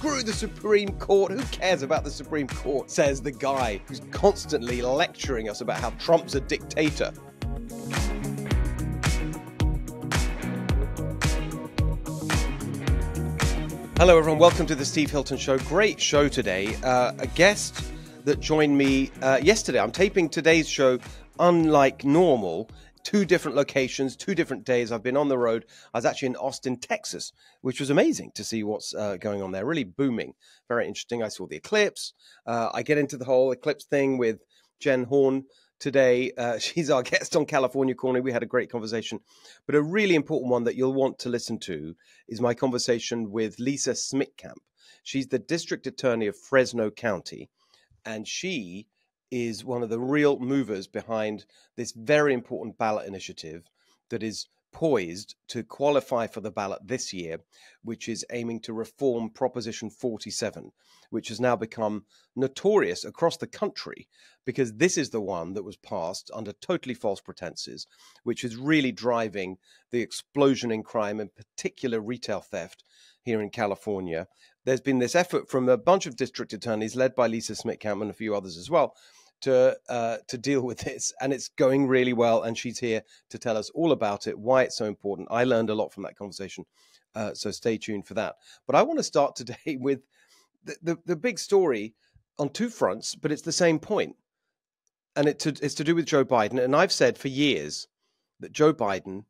Screw the Supreme Court. Who cares about the Supreme Court? Says the guy who's constantly lecturing us about how Trump's a dictator. Hello, everyone. Welcome to the Steve Hilton Show. Great show today. A guest that joined me yesterday. I'm taping today's show unlike normal. 2 different locations, 2 different days. I've been on the road. I was actually in Austin, Texas, which was amazing to see what's going on there. Really booming. Very interesting. I saw the eclipse. I get into the whole eclipse thing with Jen Horn today. She's our guest on California Corner. We had a great conversation. But a really important one that you'll want to listen to is my conversation with Lisa Smittcamp. She's the district attorney of Fresno County, and she is one of the real movers behind this very important ballot initiative that is poised to qualify for the ballot this year, which is aiming to reform Proposition 47, which has now become notorious across the country because this is the one that was passed under totally false pretenses, which is really driving the explosion in crime, in particular retail theft here in California. There's been this effort from a bunch of district attorneys led by Lisa Smittcamp and a few others as well to deal with this, and it's going really well, and she's here to tell us all about it, why it's so important. I learned a lot from that conversation, so stay tuned for that. But I want to start today with the big story on 2 fronts, but it's the same point, and it's to do with Joe Biden. And I've said for years that Joe Biden,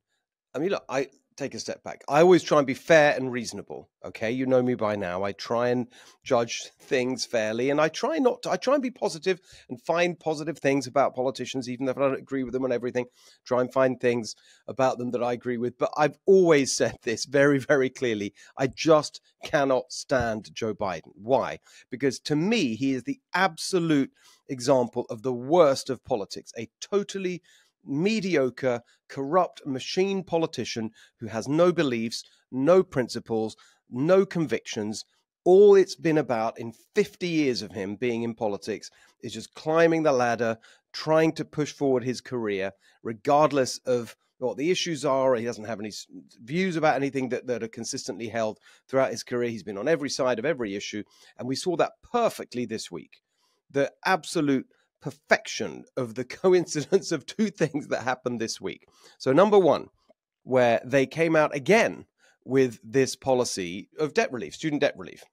I mean, look, I take a step back. I always try and be fair and reasonable. Okay. You know me by now. I try and judge things fairly, and I try and be positive and find positive things about politicians, even if I don't agree with them on everything, try and find things about them that I agree with. But I've always said this very, very clearly. I just cannot stand Joe Biden. Why? Because to me, he is the absolute example of the worst of politics, a totally mediocre, corrupt machine politician who has no beliefs, no principles, no convictions. All it's been about in 50 years of him being in politics is just climbing the ladder, trying to push forward his career, regardless of what the issues are. He doesn't have any views about anything that are consistently held throughout his career. He's been on every side of every issue. And we saw that perfectly this week. The absolute perfection of the coincidence of 2 things that happened this week. So number one, where they came out again with this policy of debt relief, student debt relief,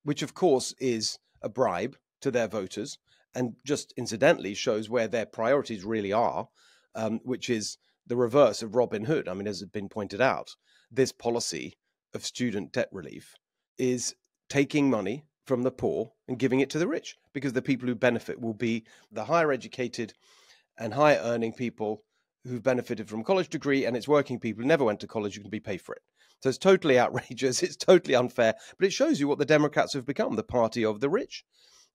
which of course is a bribe to their voters and just incidentally shows where their priorities really are, which is the reverse of Robin Hood. I mean, as has been pointed out, this policy of student debt relief is taking money from the poor and giving it to the rich, because the people who benefit will be the higher educated and higher earning people who've benefited from a college degree, and it's working people who never went to college who can be paid for it. So it's totally outrageous. It's totally unfair, but it shows you what the Democrats have become, the party of the rich.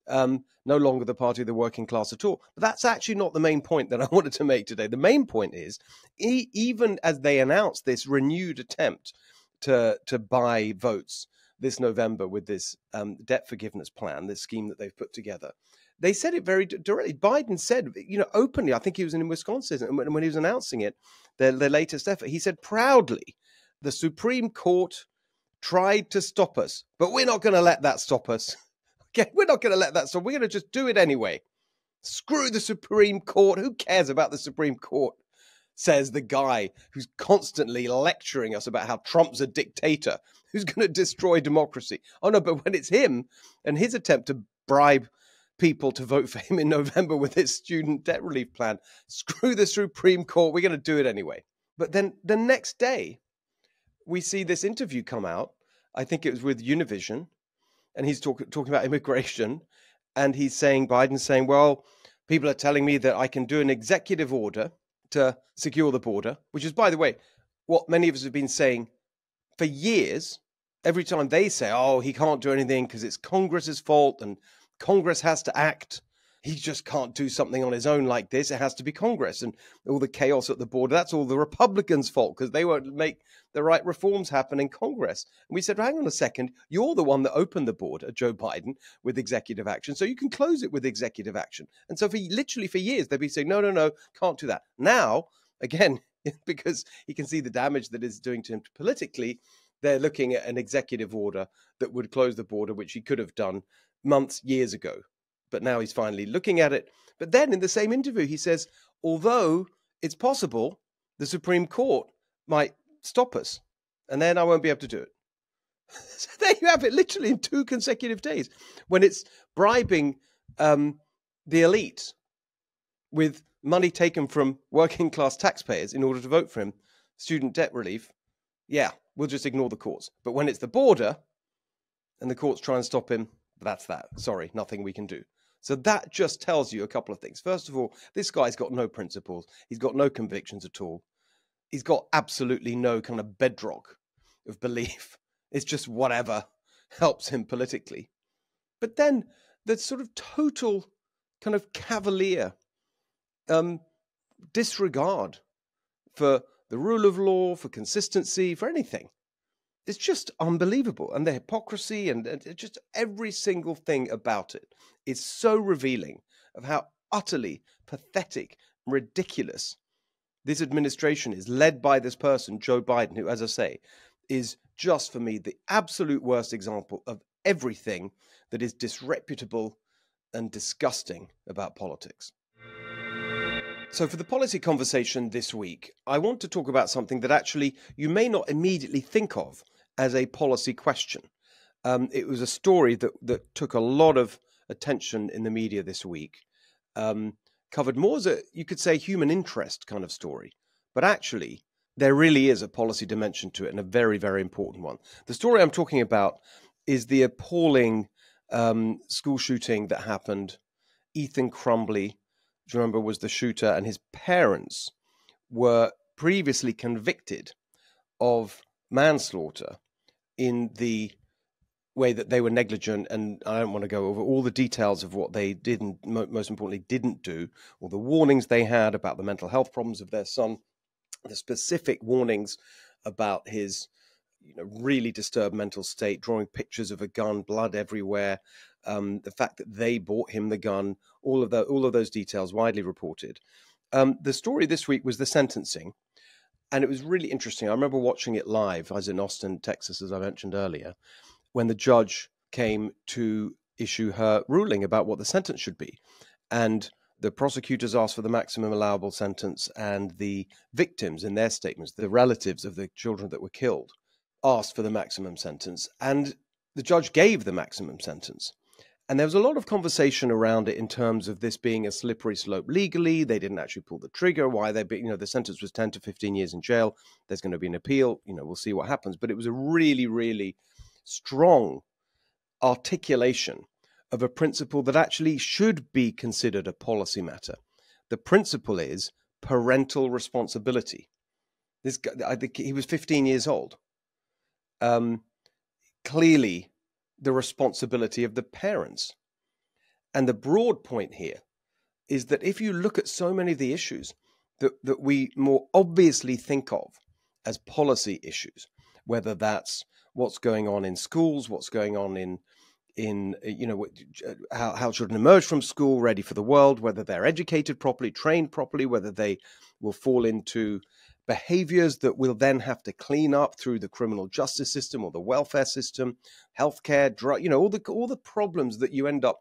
No longer the party of the working class at all. But that's actually not the main point that I wanted to make today. The main point is, even as they announced this renewed attempt to buy votes this November with this debt forgiveness plan, this scheme that they've put together, they said it very directly. Biden said, openly, I think he was in Wisconsin, and when he was announcing it, their latest effort, he said proudly, the Supreme Court tried to stop us, but we're not going to let that stop us. Okay, we're not going to let that stop. We're going to just do it anyway. Screw the Supreme Court. Who cares about the Supreme Court? Says the guy who's constantly lecturing us about how Trump's a dictator, who's going to destroy democracy. Oh, no, but when it's him and his attempt to bribe people to vote for him in November with his student debt relief plan, screw the Supreme Court, we're going to do it anyway. But then the next day, we see this interview come out. I think it was with Univision, and he's talking about immigration, and Biden's saying, well, people are telling me that I can do an executive order to secure the border, which is, by the way, what many of us have been saying for years. Every time they say, oh, he can't do anything because it's Congress's fault and Congress has to act. He just can't do something on his own like this. It has to be Congress, and all the chaos at the border. That's all the Republicans' fault because they won't make the right reforms happen in Congress. And we said, hang on a second, you're the one that opened the border, Joe Biden, with executive action. So you can close it with executive action. And so for years, they've been saying, no, can't do that. Now, again, because he can see the damage that it's doing to him politically, they're looking at an executive order that would close the border, which he could have done months, years ago. But now he's finally looking at it. But then in the same interview, he says, although it's possible the Supreme Court might stop us, and then I won't be able to do it. So there you have it, literally in 2 consecutive days, when it's bribing the elite with money taken from working class taxpayers in order to vote for him, student debt relief. Yeah, we'll just ignore the courts. But when it's the border and the courts try and stop him, that's that. Sorry, nothing we can do. So that just tells you a couple of things. First of all, this guy's got no principles. He's got no convictions at all. He's got absolutely no kind of bedrock of belief. It's just whatever helps him politically. But then the sort of total kind of cavalier disregard for the rule of law, for consistency, for anything. It's just unbelievable. And the hypocrisy and just every single thing about it is so revealing of how utterly pathetic, ridiculous this administration is, led by this person, Joe Biden, who, as I say, is just for me the absolute worst example of everything that is disreputable and disgusting about politics. So for the policy conversation this week, I want to talk about something that actually you may not immediately think of as a policy question. It was a story that took a lot of attention in the media this week, covered more as a, you could say, human interest kind of story. But actually, there really is a policy dimension to it, and a very, very important one. The story I'm talking about is the appalling school shooting that happened. Ethan Crumbley, do you remember, was the shooter, and his parents were previously convicted of manslaughter in the way that they were negligent. And I don't want to go over all the details of what they didn't, most importantly, didn't do, or the warnings they had about the mental health problems of their son, the specific warnings about his really disturbed mental state, drawing pictures of a gun, blood everywhere, the fact that they bought him the gun, all of those details widely reported. The story this week was the sentencing, and it was really interesting. I remember watching it live. I was in Austin, Texas, as I mentioned earlier, when the judge came to issue her ruling about what the sentence should be. And the prosecutors asked for the maximum allowable sentence, and the victims, in their statements, the relatives of the children that were killed, asked for the maximum sentence, and the judge gave the maximum sentence. And there was a lot of conversation around it in terms of this being a slippery slope legally. They didn't actually pull the trigger. Why the sentence was 10 to 15 years in jail. There's going to be an appeal. We'll see what happens. But it was a really, really strong articulation of a principle that actually should be considered a policy matter. The principle is parental responsibility. This guy, I think he was 15 years old. Clearly the responsibility of the parents. And the broad point here is that if you look at so many of the issues that we more obviously think of as policy issues, whether that's what's going on in schools, what's going on in how children emerge from school ready for the world, whether they're educated properly, trained properly, whether they will fall into behaviors that we'll then have to clean up through the criminal justice system or the welfare system, healthcare, drug, all the problems that you end up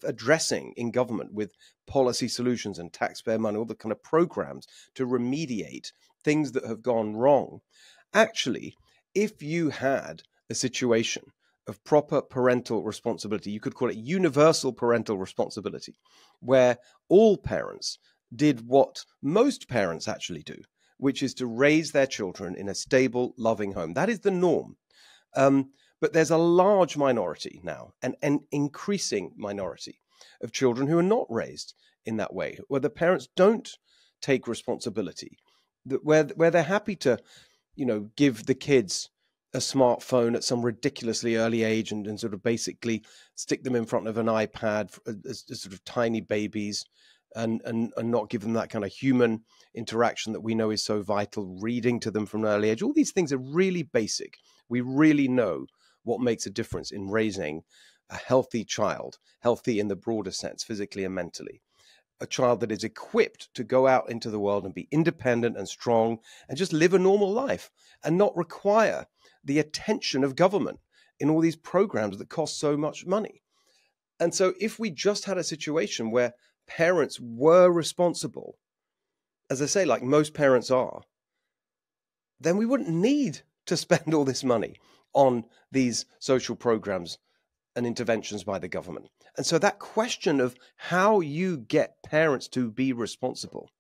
addressing in government with policy solutions and taxpayer money, all the kind of programs to remediate things that have gone wrong. Actually, if you had a situation of proper parental responsibility, you could call it universal parental responsibility, where all parents did what most parents actually do, which is to raise their children in a stable, loving home. That is the norm. But there's a large minority now, an increasing minority of children who are not raised in that way, where the parents don't take responsibility, where they're happy to, give the kids a smartphone at some ridiculously early age and sort of basically stick them in front of an iPad as sort of tiny babies, and not give them that kind of human interaction that we know is so vital, reading to them from an early age. All these things are really basic. We really know what makes a difference in raising a healthy child, healthy in the broader sense, physically and mentally. a child that is equipped to go out into the world and be independent and strong and just live a normal life and not require the attention of government in all these programs that cost so much money. And so if we just had a situation where parents were responsible, as I say, like most parents are, then we wouldn't need to spend all this money on these social programs and interventions by the government. And so that question of how you get parents to be responsible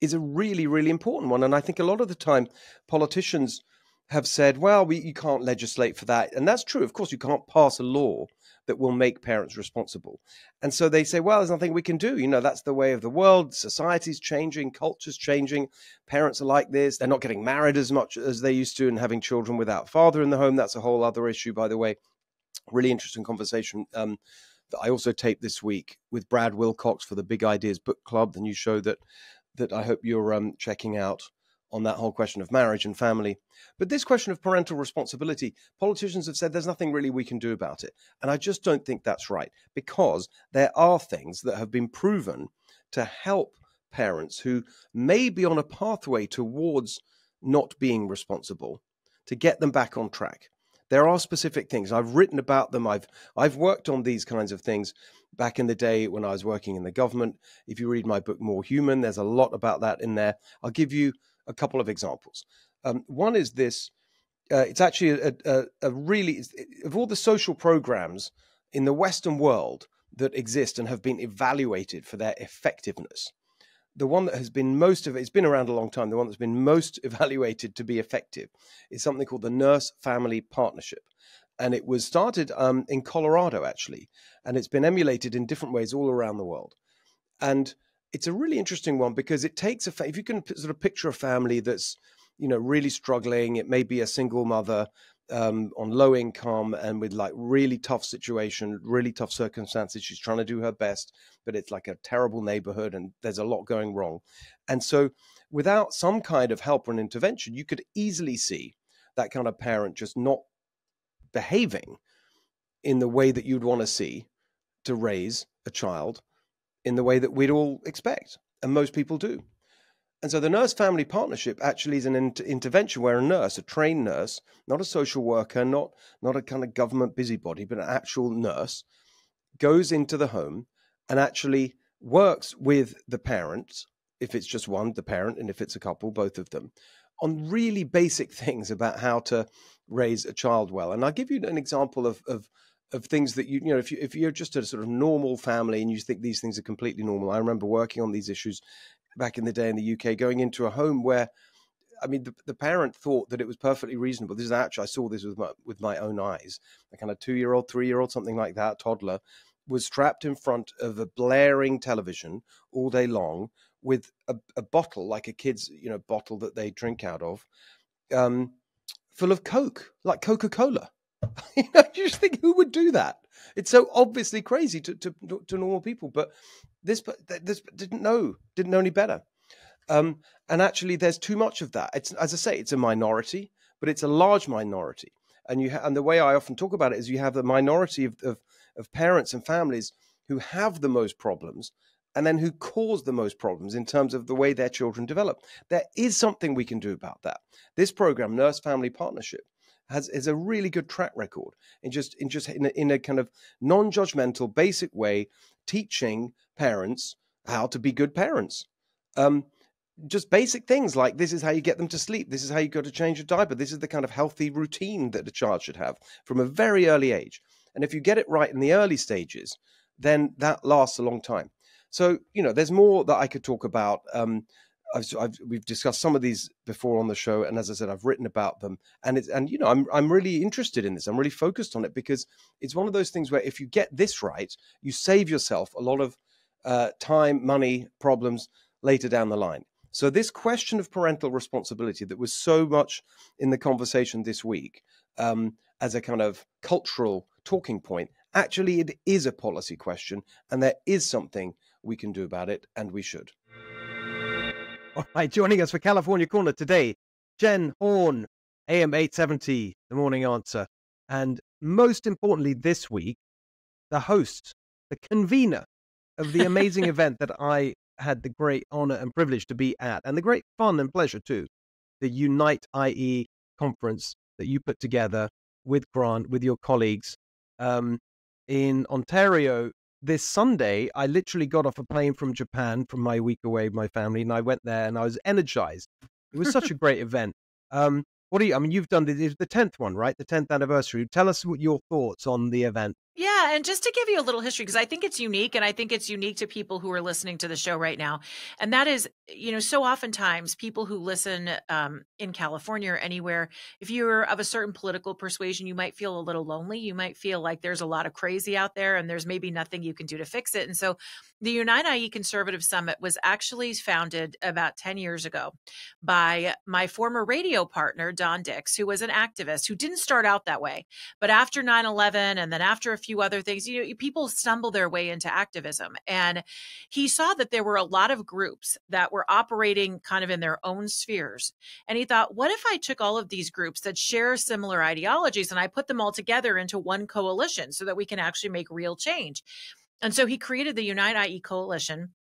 is a really, really important one. And I think a lot of the time politicians have said, well, you can't legislate for that. And that's true. Of course, you can't pass a law that will make parents responsible. And so they say, well, there's nothing we can do. That's the way of the world. Society's changing, culture's changing. Parents are like this. They're not getting married as much as they used to and having children without father in the home. That's a whole other issue, by the way. Really interesting conversation that I also taped this week with Brad Wilcox for the Big Ideas Book Club, the new show that I hope you're checking out on that whole question of marriage and family. But this question of parental responsibility, politicians have said there's nothing really we can do about it. And I just don't think that's right, because there are things that have been proven to help parents who may be on a pathway towards not being responsible, to get them back on track. There are specific things. I've written about them. I've worked on these kinds of things back in the day when I was working in the government. If you read my book, More Human, there's a lot about that in there. I'll give you a couple of examples. One is this. It's actually a really, of all the social programs in the Western world that exist and have been evaluated for their effectiveness, the one that has been most of it, it's been around a long time, the one that's been most evaluated to be effective is something called the Nurse-Family Partnership. And it was started in Colorado, actually, and it's been emulated in different ways all around the world. And it's a really interesting one because it takes if you can sort of picture a family that's, really struggling. It may be a single mother on low income and with like really tough situation, really tough circumstances. She's trying to do her best, but it's like a terrible neighborhood and there's a lot going wrong. And so without some kind of help or an intervention, you could easily see that kind of parent just not behaving in the way that you'd want to see to raise a child in the way that we'd all expect. And most people do. And so the Nurse-Family Partnership actually is an intervention where a nurse, a trained nurse, not a social worker, not a kind of government busybody, but an actual nurse, goes into the home and actually works with the parents, if it's just one, the parent, and if it's a couple, both of them, on really basic things about how to raise a child well. And I'll give you an example of things that if you're just a sort of normal family and you think these things are completely normal. I remember working on these issues back in the day in the UK, going into a home where, I mean, the parent thought that it was perfectly reasonable. This is actually, I saw this with my own eyes. A kind of 2-year-old, 3-year-old, something like that, toddler, was strapped in front of a blaring television all day long with a bottle, like a kid's, bottle that they drink out of, full of Coke, like Coca-Cola. You just think, who would do that? It's so obviously crazy to normal people, but this didn't know any better. And actually, there's too much of that. It's, as I say, it's a minority, but it's a large minority. And and the way I often talk about it is you have the minority of parents and families who have the most problems, and then who cause the most problems in terms of the way their children develop. There is something we can do about that. This program, Nurse-Family Partnership, has a really good track record in a kind of non-judgmental, basic way, teaching parents how to be good parents. Just basic things like, this is how you get them to sleep. This is how you go to change a diaper. This is the kind of healthy routine that a child should have from a very early age. And if you get it right in the early stages, then that lasts a long time. So, there's more that I could talk about. We've discussed some of these before on the show, and as I said, I've written about them. And I'm really interested in this. I'm really focused on it because it's one of those things where if you get this right, you save yourself a lot of time, money, problems later down the line. So this question of parental responsibility that was so much in the conversation this week as a kind of cultural talking point, actually it is a policy question, and there is something we can do about it, and we should. All right, joining us for California Corner today, Jen Horn, AM 870, The Morning Answer. And most importantly this week, the host, the convener of the amazing event that I had the great honor and privilege to be at, and the great fun and pleasure too, the Unite IE conference that you put together with Grant, with your colleagues, in Ontario this Sunday. I literally got off a plane from Japan from my week away with my family, and I went there and I was energized. It was such a great event. What do you, I mean, you've done the 10th one, right? The 10th anniversary. Tell us what your thoughts on the event. Yeah, and just to give you a little history, because I think it's unique, and I think it's unique to people who are listening to the show right now. And that is, so oftentimes people who listen in California or anywhere, if you're of a certain political persuasion, you might feel a little lonely. You might feel like there's a lot of crazy out there and there's maybe nothing you can do to fix it. And so the Unite IE Conservative Summit was actually founded about 10 years ago by my former radio partner, Don Dix, who was an activist who didn't start out that way. But after 9/11 and then after a few other things, people stumble their way into activism. And he saw that there were a lot of groups that were operating kind of in their own spheres. And he thought, what if I took all of these groups that share similar ideologies and I put them all together into one coalition so that we can actually make real change? And so he created the Unite IE Coalition.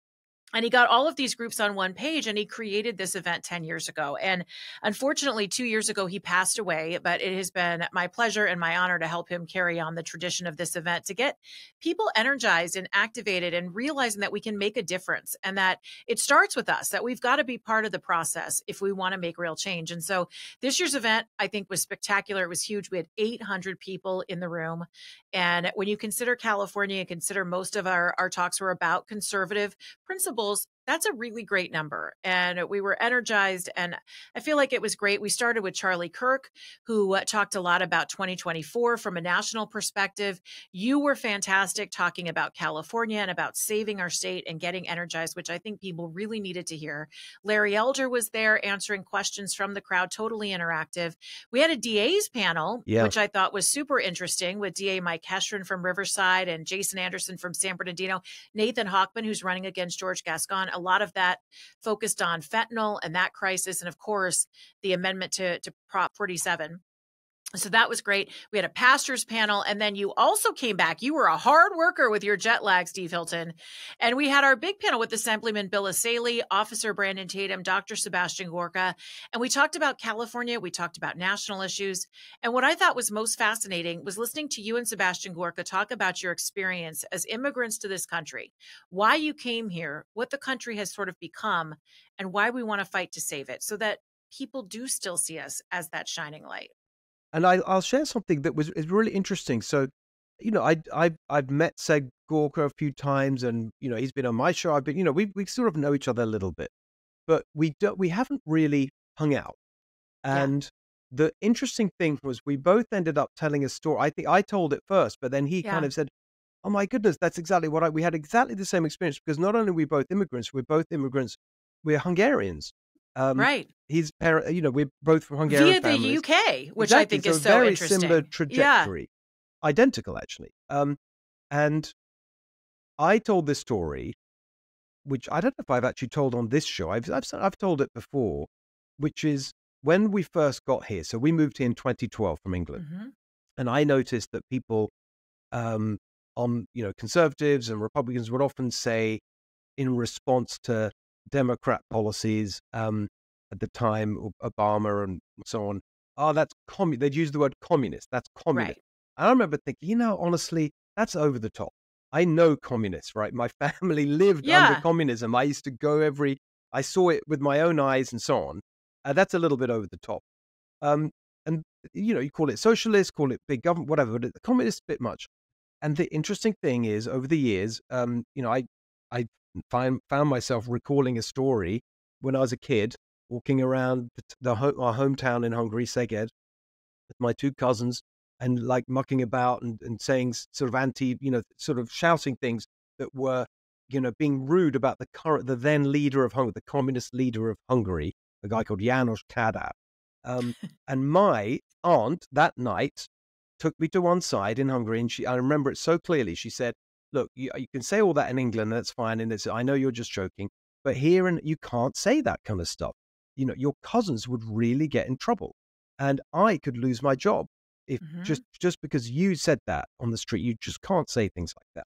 And he got all of these groups on one page, and he created this event 10 years ago. And unfortunately, 2 years ago, he passed away, but it has been my pleasure and my honor to help him carry on the tradition of this event, to get people energized and activated and realizing that we can make a difference and that it starts with us, that we've got to be part of the process if we want to make real change. And so this year's event, I think, was spectacular. It was huge. We had 800 people in the room. And when you consider California and consider most of our talks were about conservative principles, that's a really great number. And we were energized, and I feel like it was great. We started with Charlie Kirk, who talked a lot about 2024 from a national perspective. You were fantastic talking about California and about saving our state and getting energized, which I think people really needed to hear. Larry Elder was there answering questions from the crowd, totally interactive. We had a DA's panel, which I thought was super interesting, with DA Mike Heshrin from Riverside and Jason Anderson from San Bernardino, Nathan Hochman, who's running against George Gascon. A lot of that focused on fentanyl and that crisis. And of course, the amendment to Prop 47. So that was great. We had a pastors panel, and then you also came back. You were a hard worker with your jet lag, Steve Hilton. And we had our big panel with Assemblyman Bill Asaley, Officer Brandon Tatum, Dr. Sebastian Gorka. And we talked about California. We talked about national issues. And what I thought was most fascinating was listening to you and Sebastian Gorka talk about your experience as immigrants to this country, why you came here, what the country has sort of become, and why we want to fight to save it so that people do still see us as that shining light. And I'll share something that is really interesting. So, I've met Seg Gorka a few times, and he's been on my show. I've been, we sort of know each other a little bit, but we haven't really hung out. And the interesting thing was we both ended up telling a story. I think I told it first, but then he kind of said, "Oh my goodness, that's exactly what we had exactly the same experience, because not only are we both immigrants, we're Hungarians." Right. His parent, we're both from Hungarian families. Via the UK, which I think is so very interesting. Similar trajectory, identical actually. And I told this story, which I don't know if I've actually told on this show. I've told it before, which is when we first got here. So we moved here in 2012 from England, and I noticed that people, conservatives and Republicans would often say, in response to Democrat policies at the time, Obama and so on, that's communist. They'd use the word communist. That's communist. Right. I remember thinking, honestly, that's over the top. I know communists, right? My family lived under communism. I used to go I saw it with my own eyes and so on. That's a little bit over the top. And, you call it socialist, call it big government, whatever, but the communist, a bit much. And the interesting thing is, over the years, I found myself recalling a story when I was a kid, walking around our hometown in Hungary, Szeged, with my two cousins, and like mucking about and saying sort of sort of shouting things that were, being rude about the then leader of Hungary, the communist leader of Hungary, a guy called János Kádár. And my aunt that night took me to one side in Hungary, and I remember it so clearly. She said, "Look, you can say all that in England, that's fine, and I know you're just joking, but here you can't say that kind of stuff. Your cousins would really get in trouble, and I could lose my job if just because you said that on the street. You just can't say things like that."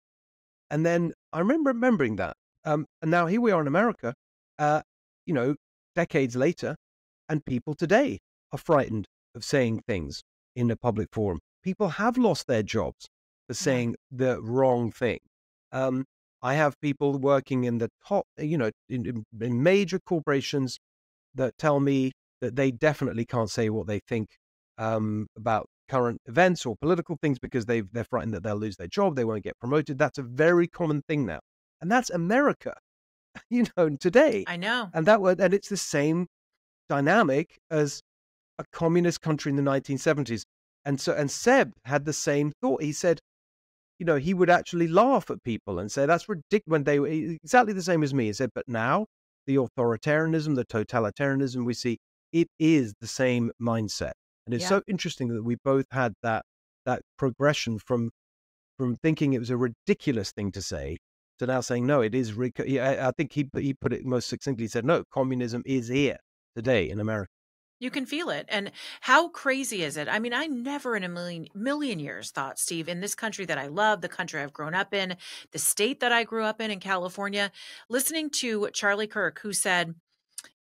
And then I remember remembering that. And now here we are in America, uh, you know, decades later, and people today are frightened of saying things in a public forum. People have lost their jobs for Yeah. saying the wrong thing. Um, I have people working in the top, in major corporations that tell me that they definitely can't say what they think about current events or political things because they're frightened that they'll lose their job, they won't get promoted. That's a very common thing now, and that's America, today, I know. and it's the same dynamic as a communist country in the 1970s. And Seb had the same thought. He said, he would actually laugh at people and say that's ridiculous when they were exactly the same as me. He said, but now the authoritarianism, the totalitarianism we see, it is the same mindset. And it's Yeah. so interesting that we both had that progression from thinking it was a ridiculous thing to say to now saying, no, it is. Yeah, I think he put it most succinctly. He said, no, communism is here today in America. You can feel it. And how crazy is it? I mean, I never in a million years thought, Steve, in this country that I love, the country I've grown up in, the state that I grew up in California, listening to Charlie Kirk, who said,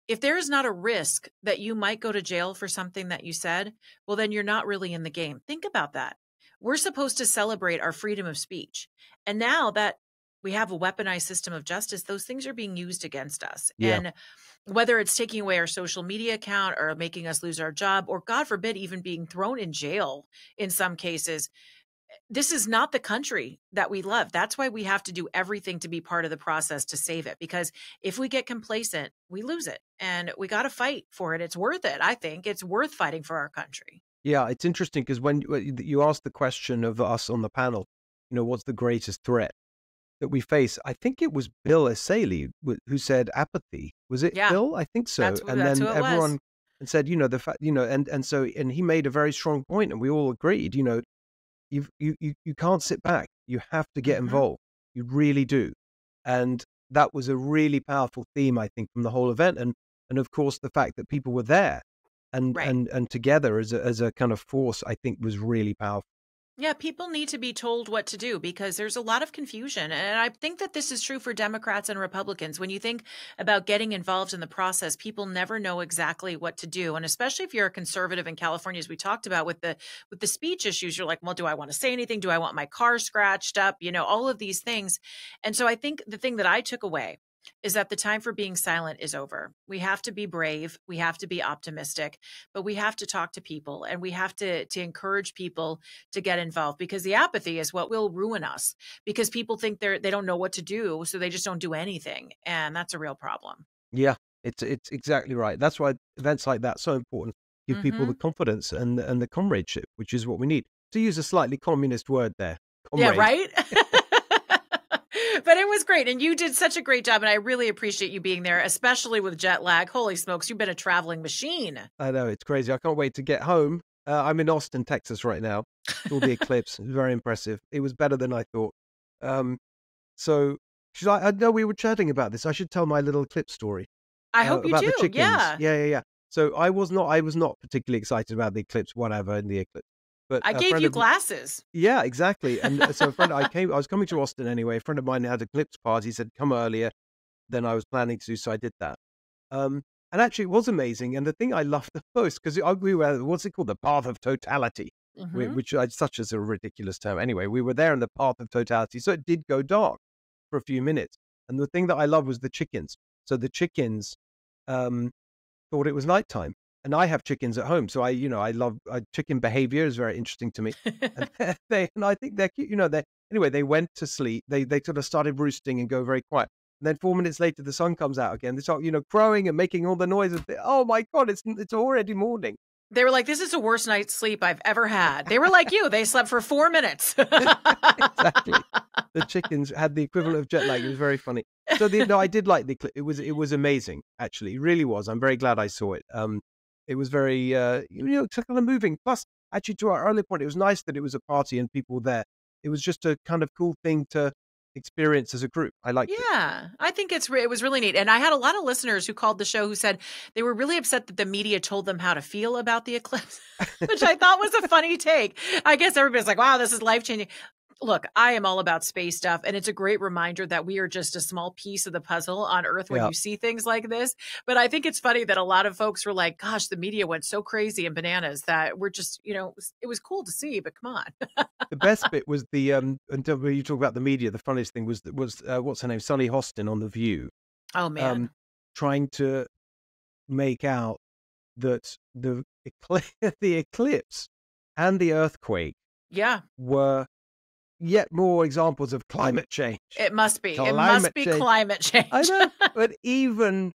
if there is not a risk that you might go to jail for something that you said, well, then you're not really in the game. Think about that. We're supposed to celebrate our freedom of speech. And now that we have a weaponized system of justice, those things are being used against us. Yeah. And whether it's taking away our social media account or making us lose our job, or God forbid, even being thrown in jail in some cases, this is not the country that we love. That's why we have to do everything to be part of the process to save it. Because if we get complacent, we lose it. And we got to fight for it. It's worth it. I think it's worth fighting for our country. Yeah, it's interesting because when you asked the question of us on the panel, what's the greatest threat that we face? I think it was Bill Essayli who said apathy. Was it Yeah, Bill? I think so. that's And who then it everyone was. and said, the fact, and he made a very strong point, and we all agreed, you can't sit back. You have to get Mhm. involved. You really do. And that was a really powerful theme, I think, from the whole event. And of course, the fact that people were there and Right. and together as a kind of force, I think, was really powerful. Yeah, people need to be told what to do because there's a lot of confusion. And I think that this is true for Democrats and Republicans. When you think about getting involved in the process, people never know exactly what to do. And especially if you're a conservative in California, as we talked about with the speech issues, you're like, well, do I want to say anything? Do I want my car scratched up? All of these things. And so I think the thing that I took away is that the time for being silent is over. We have to be brave. We have to be optimistic, but we have to talk to people and we have to encourage people to get involved, because the apathy is what will ruin us, because people think they don't know what to do. So they just don't do anything. And that's a real problem. Yeah, it's exactly right. That's why events like that are so important. Give people the Hmm. confidence and the comradeship, which is what we need. To use a slightly communist word there, Yeah, comrade. right. But it was great. And you did such a great job. And I really appreciate you being there, especially with jet lag. Holy smokes, you've been a traveling machine. I know, it's crazy. I can't wait to get home. I'm in Austin, Texas right now. Saw the eclipse. It was very impressive. It was better than I thought. Um, so she's like, I know we were chatting about this. I should tell my little eclipse story I hope you about the do. chickens. Yeah. Yeah. So I was not particularly excited about the eclipse, whatever, in the eclipse. But I a gave friend you of glasses. Yeah, exactly. And so I was coming to Austin anyway. A friend of mine had a eclipse party. He said, come earlier than I was planning to do. So I did that. Um, and actually it was amazing. And the thing I loved the most, because we were, what's it called? The path of totality, Hmm. which such as a ridiculous term. Anyway, we were there in the path of totality. So it did go dark for a few minutes. And the thing that I loved was the chickens. So the chickens, um, thought it was nighttime. And I have chickens at home, so I love chicken behavior is very interesting to me. And and I think they're cute. Anyway, they went to sleep. They sort of started roosting and go very quiet. And then 4 minutes later, the sun comes out again. They start, crowing and making all the noises. Oh my God, it's already morning. They were like, this is the worst night's sleep I've ever had. They were like you. They slept for 4 minutes. Exactly. The chickens had the equivalent of jet lag. It was very funny. So I did like the clip. It was amazing. Actually, it really was. I'm very glad I saw it. It was very it's kind of moving. Plus, actually, to our earlier point, it was nice that it was a party and people were there. It was just a kind of cool thing to experience as a group. I liked it. Yeah, I think it was really neat. And I had a lot of listeners who called the show who said they were really upset that the media told them how to feel about the eclipse, which I thought was a funny take. I guess everybody's like, wow, this is life changing. Look, I am all about space stuff, and it's a great reminder that we are just a small piece of the puzzle on Earth when Yeah. you see things like this. But I think it's funny that a lot of folks were like, gosh, the media went so crazy and bananas that we're just, it was cool to see, but come on. The best bit was until when you talk about the media, the funniest thing was what's her name, Sunny Hostin on The View, Oh, man. trying to make out that the the eclipse and the earthquake Yeah, were yet more examples of climate change. it must be. It Climate must be change. climate change. I know, but even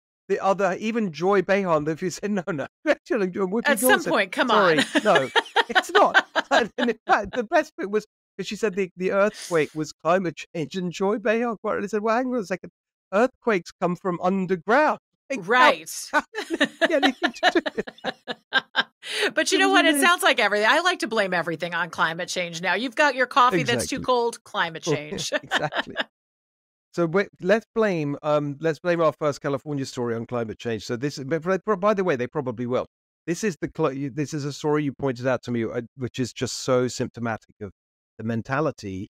Joy Behar, if you said no, actually, Whoopi At some Goldberg point, come sorry, on. no, it's not. And in fact, the best bit was because she said the earthquake was climate change, and Joy Behar quite rightly said, "Well, hang on a second, earthquakes come from underground, like, Right. how can it have anything to do with that?" But you know what? It sounds like everything. I like to blame everything on climate change now. You've got your coffee that's too Exactly. cold, climate change. Exactly. So let's blame our first California story on climate change. So this, by the way, they probably will. This is a story you pointed out to me, which is just so symptomatic of the mentality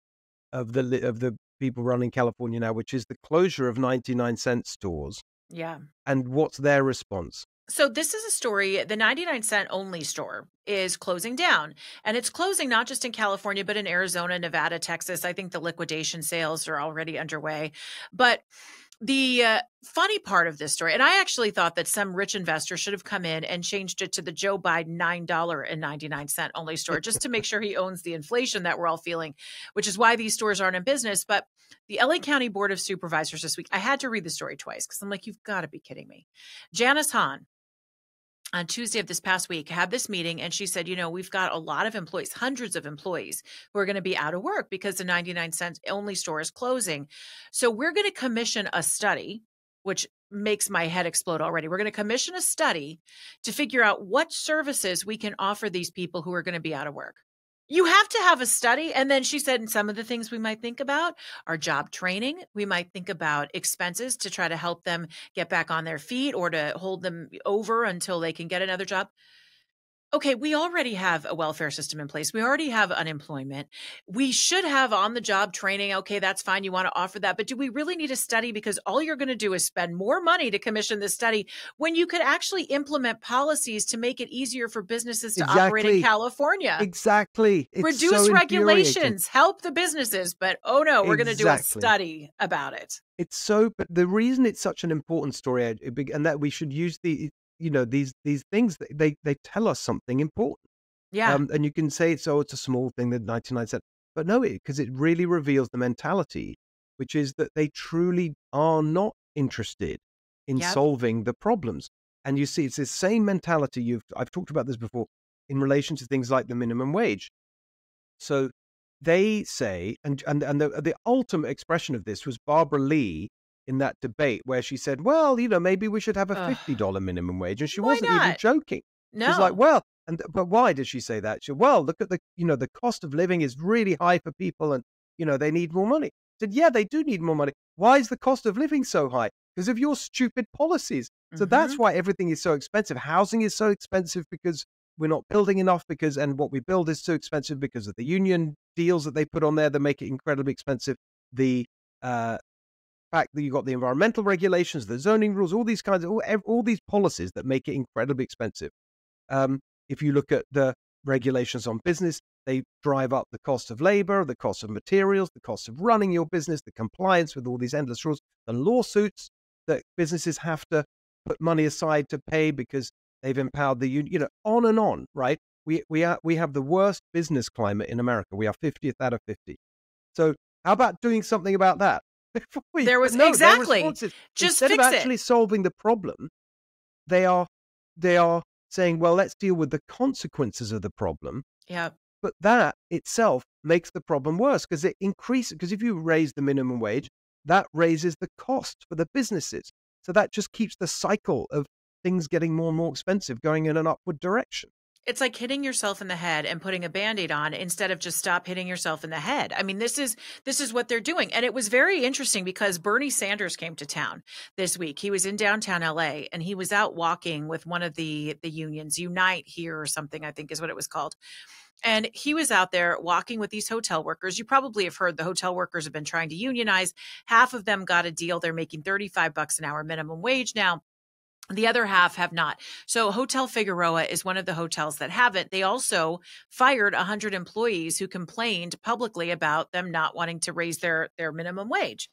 of the people running California now, which is the closure of 99-cent stores. Yeah. And what's their response? So this is a story. The 99-cent only store is closing down, and it's closing not just in California, but in Arizona, Nevada, Texas. I think the liquidation sales are already underway. But the funny part of this story, and I actually thought that some rich investor should have come in and changed it to the Joe Biden $9.99 only store, just to make sure he owns the inflation that we're all feeling, which is why these stores aren't in business. But the LA County Board of Supervisors this week, I had to read the story twice because I'm like, you've got to be kidding me. Janice Hahn, on Tuesday of this past week, had this meeting, and she said, we've got a lot of employees, hundreds of employees who are going to be out of work because the 99-cent only store is closing. So we're going to commission a study, which makes my head explode already. We're going to commission a study to figure out what services we can offer these people who are going to be out of work. You have to have a study. And then she said, and some of the things we might think about are job training. We might think about expenses to try to help them get back on their feet or to hold them over until they can get another job. Okay, we already have a welfare system in place. We already have unemployment. We should have on-the-job training. Okay, that's fine. You want to offer that. But do we really need a study? Because all you're going to do is spend more money to commission this study when you could actually implement policies to make it easier for businesses to operate in California. Exactly. It's reduce so regulations, help the businesses. But oh no, we're going to do a study about it. But the reason it's such an important story, and that we should use these things, they tell us something important. Yeah. And you can say it's a small thing, that 99-cent, but no, because it really reveals the mentality, which is that they truly are not interested in solving the problems. And you see, it's the same mentality I've talked about this before in relation to things like the minimum wage. So they say, and the ultimate expression of this was Barbara Lee in that debate where she said, well, maybe we should have a $50 minimum wage. And she wasn't even joking. No. She's like, well, but why did she say that? She said, well, look at the cost of living is really high for people and, they need more money. I said, yeah, they do need more money. Why is the cost of living so high? Because of your stupid policies. So that's why everything is so expensive. Housing is so expensive because we're not building enough, and what we build is so expensive because of the union deals that they put on there that make it incredibly expensive. The fact that you've got the environmental regulations, the zoning rules, all these kinds of all these policies that make it incredibly expensive. If you look at the regulations on business, they drive up the cost of labor, the cost of materials, the cost of running your business, the compliance with all these endless rules, the lawsuits that businesses have to put money aside to pay because they've empowered the union, on and on, right? We have the worst business climate in America. We are 50th out of 50. So how about doing something about that? Exactly. Just instead fix of actually solving the problem, they are saying, well, let's deal with the consequences of the problem. Yeah. But that itself makes the problem worse because it increases. Because if you raise the minimum wage, that raises the cost for the businesses. So that just keeps the cycle of things getting more and more expensive going in an upward direction. It's like hitting yourself in the head and putting a Band-Aid on instead of just stop hitting yourself in the head. I mean, this is what they're doing. And it was very interesting because Bernie Sanders came to town this week. He was in downtown LA and he was out walking with one of the unions, Unite Here or something, I think is what it was called. And he was out there walking with these hotel workers. You probably have heard the hotel workers have been trying to unionize. Half of them got a deal. They're making $35 an hour minimum wage now. The other half have not. So Hotel Figueroa is one of the hotels that haven't. They also fired 100 employees who complained publicly about them not wanting to raise their minimum wage.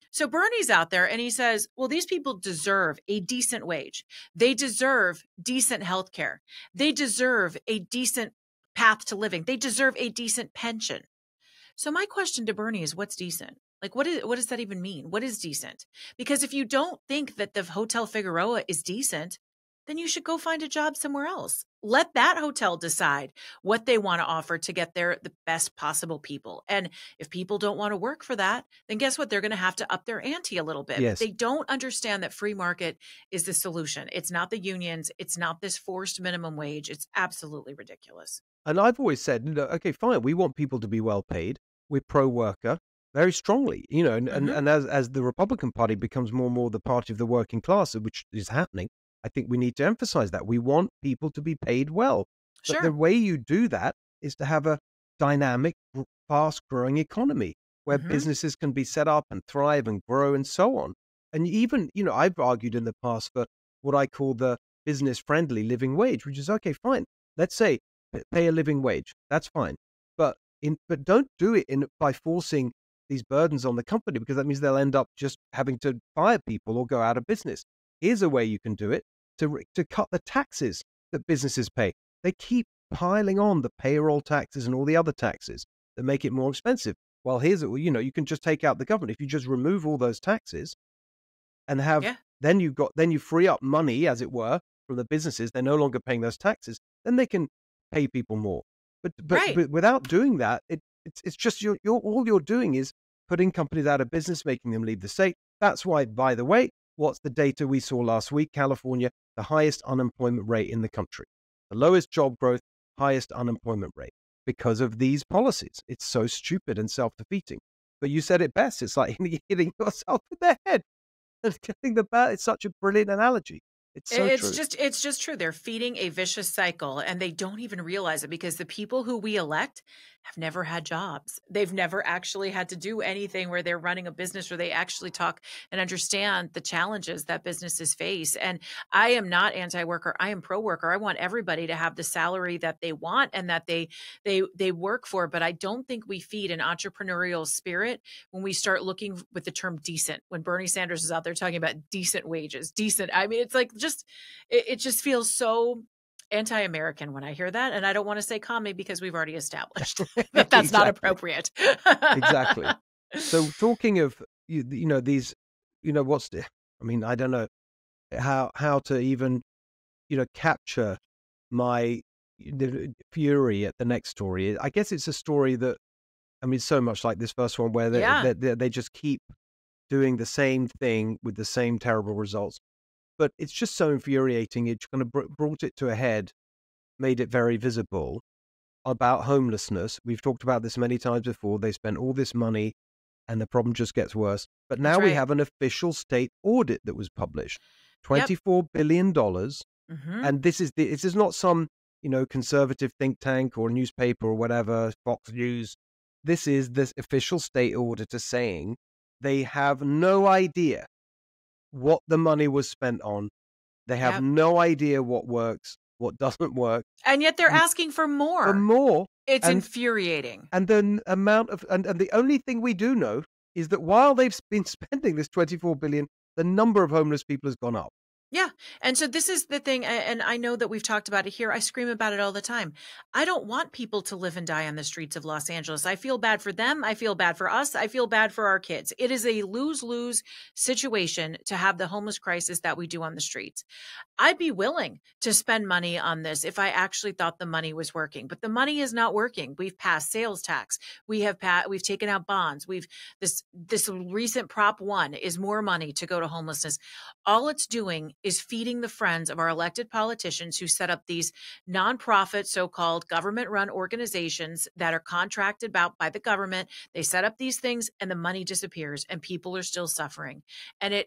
So Bernie's out there and he says, well, these people deserve a decent wage. They deserve decent health care. They deserve a decent path to living. They deserve a decent pension. So my question to Bernie is, what's decent? Like, what does that even mean? What is decent? Because if you don't think that the Hotel Figueroa is decent, then you should go find a job somewhere else. Let that hotel decide what they want to offer to get the best possible people. And if people don't want to work for that, then guess what? They're going to have to up their ante a little bit. Yes. They don't understand that free market is the solution. It's not the unions. It's not this forced minimum wage. It's absolutely ridiculous. And I've always said, okay, fine, we want people to be well paid. We're pro-worker very strongly, and as the Republican Party becomes more and more the party of the working class, which is happening, I think we need to emphasize that. We want people to be paid well. But the way you do that is to have a dynamic, fast-growing economy where businesses can be set up and thrive and grow and so on. And even, I've argued in the past for what I call the business-friendly living wage, which is, okay, fine. Let's say pay a living wage. That's fine. But don't do it by forcing these burdens on the company, because that means they'll end up just having to fire people or go out of business. Here's a way you can do it to cut the taxes that businesses pay. They keep piling on the payroll taxes and all the other taxes that make it more expensive. Well, you can just take out the government. If you just remove all those taxes and then you free up money, as it were, from the businesses. They're no longer paying those taxes. Then they can pay people more. But without doing that, it's just all you're doing is putting companies out of business, making them leave the state. That's why, by the way, what's the data we saw last week? California, the highest unemployment rate in the country, the lowest job growth, highest unemployment rate, because of these policies. It's so stupid and self-defeating. But you said it best. It's like hitting yourself in the head and getting the bat. It's such a brilliant analogy. It's just true. They're feeding a vicious cycle and they don't even realize it, because the people who we elect have never had jobs. They've never actually had to do anything where they're running a business where they actually talk and understand the challenges that businesses face. And I am not anti-worker. I am pro-worker. I want everybody to have the salary that they want and that they work for. But I don't think we feed an entrepreneurial spirit when we start looking with the term decent. When Bernie Sanders is out there talking about decent wages, decent. I mean, it's like it just feels so anti-American when I hear that. And I don't want to say commie, because we've already established that that's not appropriate. Exactly. So talking of, these, I don't know how to even, capture the fury at the next story. I guess it's a story that, so much like this first one, where they just keep doing the same thing with the same terrible results. But it's just so infuriating. It kind of brought it to a head, made it very visible about homelessness. We've talked about this many times before. They spent all this money and the problem just gets worse. But now we have an official state audit that was published, $24 billion. And this is not some, conservative think tank or newspaper or whatever, Fox News. This is this official state auditor saying they have no idea what the money was spent on. They have no idea what works, what doesn't work. And yet they're asking for more. For more. It's infuriating. And the amount of, and the only thing we do know is that while they've been spending this $24 billion, the number of homeless people has gone up. Yeah. And so this is the thing. And I know that we've talked about it here. I scream about it all the time. I don't want people to live and die on the streets of Los Angeles. I feel bad for them. I feel bad for us. I feel bad for our kids. It is a lose-lose situation to have the homeless crisis that we do on the streets. I'd be willing to spend money on this if I actually thought the money was working, but the money is not working. We've passed sales tax. We've taken out bonds. This recent Prop 1 is more money to go to homelessness. All it's doing is feeding the friends of our elected politicians who set up these nonprofit, so-called government-run organizations that are contracted out by the government. They set up these things and the money disappears and people are still suffering. And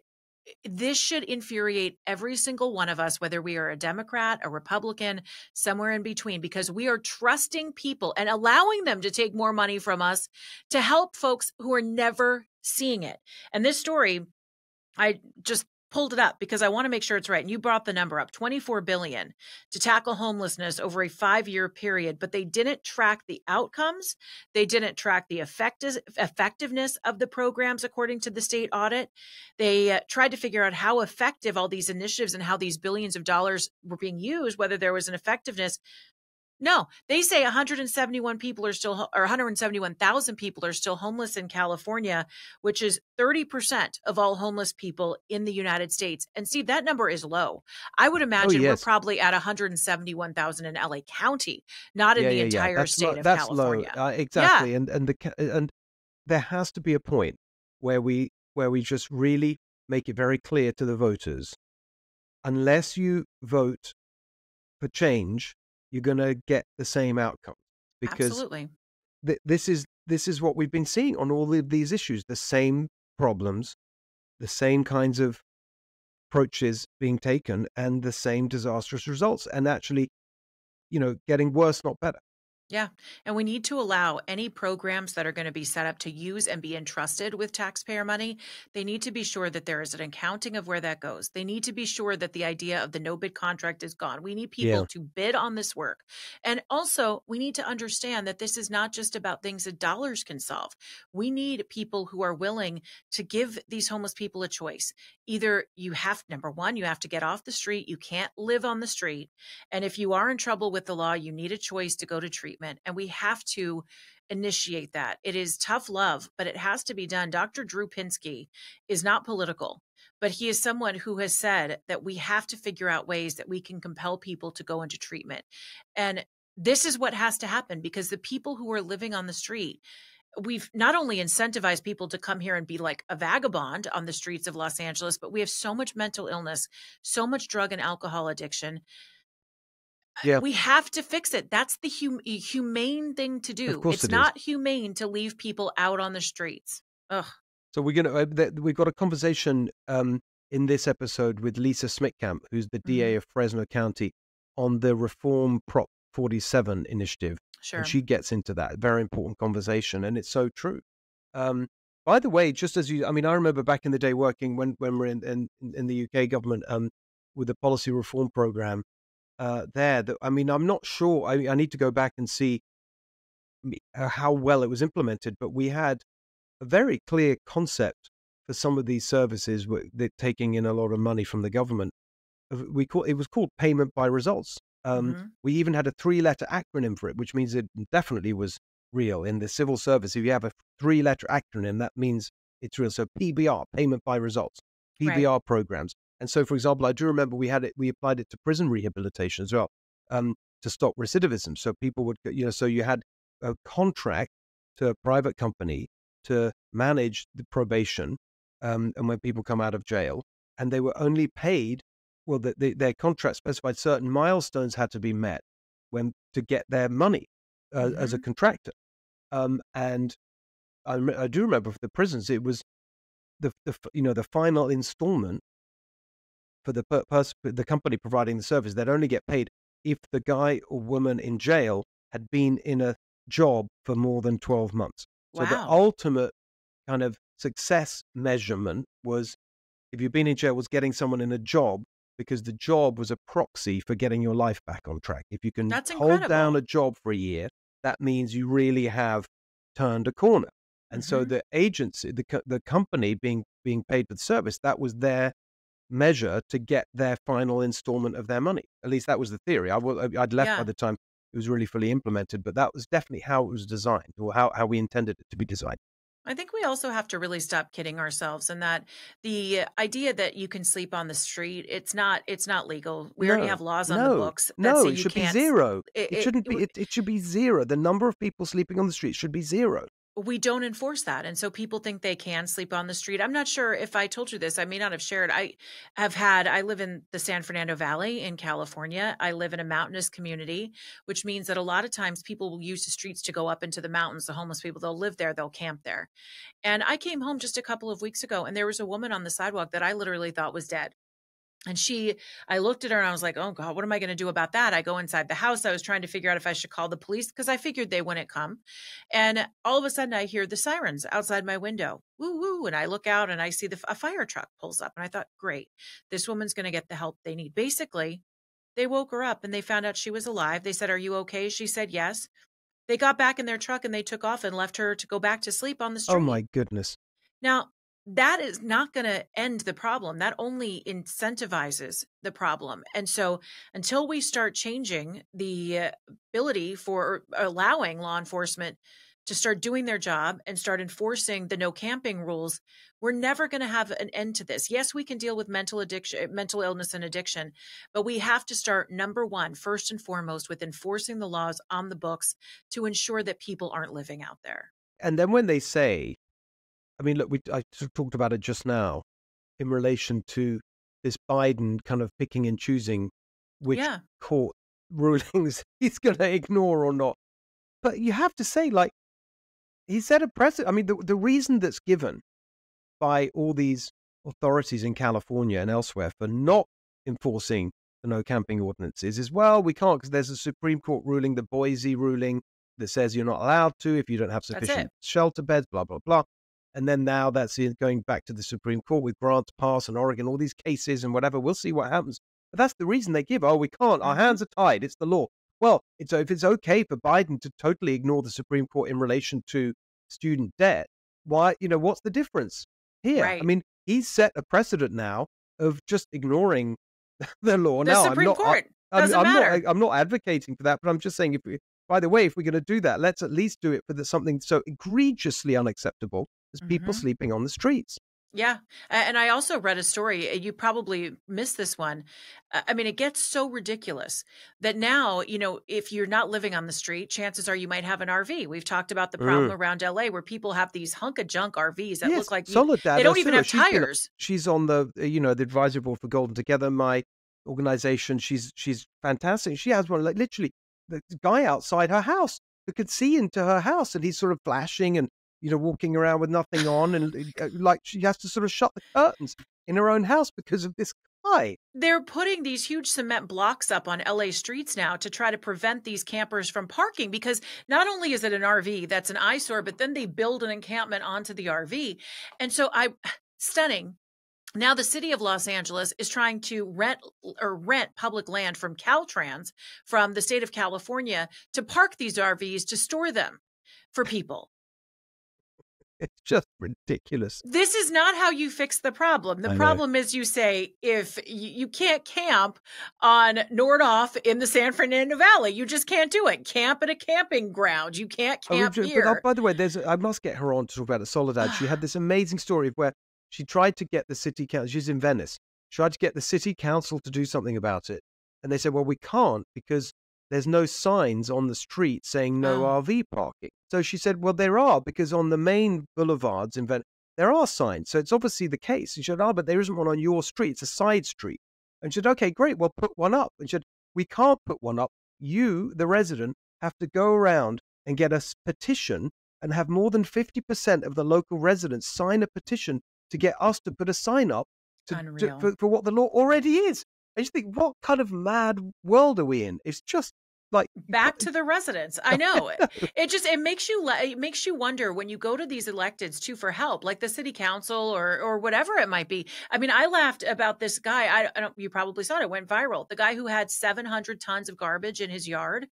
This should infuriate every single one of us, whether we are a Democrat, a Republican, somewhere in between, because we are trusting people and allowing them to take more money from us to help folks who are never seeing it. And this story, I just pulled it up because I want to make sure it's right. And you brought the number up, 24 billion to tackle homelessness over a 5-year period, but they didn't track the outcomes. They didn't track the effectiveness of the programs according to the state audit. They tried to figure out how effective all these initiatives and how these billions of dollars were being used, whether there was an effectiveness. No, they say 171 people are still, or 171,000 people are still homeless in California, which is 30% of all homeless people in the United States. And Steve, that number is low. I would imagine we're yes. probably at 171,000 in LA County, not in the entire That's state of that's California. low. Exactly. And there has to be a point where we just really make it very clear to the voters, unless you vote for change, you're going to get the same outcome, because Absolutely. this is what we've been seeing on all of these issues, the same problems, the same kinds of approaches being taken, and the same disastrous results, and actually, getting worse, not better. Yeah. And we need to allow any programs that are going to be set up to use and be entrusted with taxpayer money. They need to be sure that there is an accounting of where that goes. They need to be sure that the idea of the no bid contract is gone. We need people to bid on this work. And also, we need to understand that this is not just about things that dollars can solve. We need people who are willing to give these homeless people a choice. Either number one, you have to get off the street. You can't live on the street. And if you are in trouble with the law, you need a choice to go to treatment. And we have to initiate that. It is tough love, but it has to be done. Dr. Drew Pinsky is not political, but he is someone who has said that we have to figure out ways that we can compel people to go into treatment. And this is what has to happen, because the people who are living on the street, we've not only incentivized people to come here and be like a vagabond on the streets of Los Angeles, but we have so much mental illness, so much drug and alcohol addiction. Yeah. We have to fix it. That's the humane thing to do. Of course It's it not humane to leave people out on the streets. Ugh. So we've got a conversation in this episode with Lisa Smittcamp, who's the DA of Fresno County, on the Reform Prop 47 initiative. Sure. And she gets into that very important conversation, and it's so true. By the way, just as I remember back in the day working when we're in the UK government with the policy reform program. I'm not sure. I need to go back and see how well it was implemented, but we had a very clear concept for some of these services. They're taking in a lot of money from the government. It was called payment by results. We even had a 3-letter acronym for it, which means it definitely was real. In the civil service, if you have a 3-letter acronym, that means it's real. So PBR, payment by results, PBR programs. And so, for example, I do remember we applied it to prison rehabilitation as well, to stop recidivism. So people would, so you had a contract to a private company to manage the probation, and when people come out of jail, and they were only paid, well, their contract specified certain milestones had to be met to get their money as a contractor. And I do remember for the prisons, it was the final installment for the company providing the service. They'd only get paid if the guy or woman in jail had been in a job for more than 12 months. So the ultimate kind of success measurement was, if you've been in jail, was getting someone in a job, because the job was a proxy for getting your life back on track. If you can hold down a job for a year, that means you really have turned a corner. And so the agency, the company being paid for the service, that was their measure to get their final installment of their money. At least that was the theory. I'd left by the time it was really fully implemented, but that was definitely how it was designed, or how we intended it to be designed. I think we also have to really stop kidding ourselves, and that the idea that you can sleep on the street, it's not legal. We already have laws on the books that say it should be zero. It shouldn't be. It should be zero. The number of people sleeping on the street should be zero. we don't enforce that. And so people think they can sleep on the street. I'm not sure if I told you this. I may not have shared. I live in the San Fernando Valley in California. I live in a mountainous community, which means that a lot of times people will use the streets to go up into the mountains. The homeless people, they'll live there, they'll camp there. And I came home just a couple of weeks ago and there was a woman on the sidewalk that I literally thought was dead. And I looked at her and I was like, oh God, what am I going to do about that? I go inside the house. I was trying to figure out if I should call the police because I figured they wouldn't come. And all of a sudden I hear the sirens outside my window. Woo, woo. And I look out and I see a fire truck pulls up. And I thought, great, this woman's going to get the help they need. Basically, they woke her up and they found out she was alive. They said, are you okay? She said, yes. They got back in their truck and they took off and left her to go back to sleep on the street. Oh my goodness. Now, that is not going to end the problem. That only incentivizes the problem. And so until we start changing the ability for allowing law enforcement to start doing their job and start enforcing the no camping rules, we're never going to have an end to this. Yes, we can deal with mental illness and addiction, but we have to start, number one, first and foremost, with enforcing the laws on the books to ensure that people aren't living out there. And then when they say, I mean, look, I talked about it just now in relation to this Biden kind of picking and choosing which court rulings he's going to ignore or not. But you have to say, like, he set a precedent. I mean, the reason that's given by all these authorities in California and elsewhere for not enforcing the no camping ordinances is, well, we can't because there's a Supreme Court ruling, the Boise ruling, that says you're not allowed to if you don't have sufficient shelter beds, blah, blah, blah. And then now that's going back to the Supreme Court with Grants Pass and Oregon, all these cases and whatever. We'll see what happens. But that's the reason they give. Oh, we can't. Our hands are tied. It's the law. Well, if it's okay for Biden to totally ignore the Supreme Court in relation to student debt, why, what's the difference here? Right. I mean, he's set a precedent now of just ignoring the law. The Supreme Court doesn't matter. I'm not advocating for that, but I'm just saying, by the way, if we're going to do that, let's at least do it for something so egregiously unacceptable as people sleeping on the streets. Yeah. And I also read a story. You probably missed this one. I mean, it gets so ridiculous that now, if you're not living on the street, chances are you might have an RV. We've talked about the problem around LA where people have these hunk of junk RVs that look like Soledad, they don't even have tires. She's on the, the advisory board for Golden Together, my organization. She's fantastic. She has one, like literally the guy outside her house that could see into her house and he's sort of flashing and, walking around with nothing on and like she has to sort of shut the curtains in her own house because of this guy. They're putting these huge cement blocks up on LA streets now to try to prevent these campers from parking because not only is it an RV that's an eyesore, but then they build an encampment onto the RV. And so stunning. Now the city of Los Angeles is trying to rent public land from Caltrans, from the state of California, to park these RVs to store them for people. It's just ridiculous. This is not how you fix the problem. The problem is you say, if you can't camp on Nordoff in the San Fernando Valley, you just can't do it. Camp at a camping ground. You can't camp here. But by the way, I must get her on to talk about the Soledad. She had this amazing story of where she tried to get the city council. She's in Venice. She tried to get the city council to do something about it. And they said, well, we can't because there's no signs on the street saying no RV parking. So she said, well, there are, because on the main boulevards in Venice, there are signs. So it's obviously the case. She said, but there isn't one on your street. It's a side street. And she said, okay, great. Well, put one up. And she said, we can't put one up. You, the resident, have to go around and get a petition and have more than 50% of the local residents sign a petition to get us to put a sign up for what the law already is. I just think, what kind of mad world are we in? It's just like back to the residents. I know. It makes you wonder when you go to these electeds too for help, like the city council or whatever it might be. I mean, I laughed about this guy. You probably saw it. It went viral. The guy who had 700 tons of garbage in his yard,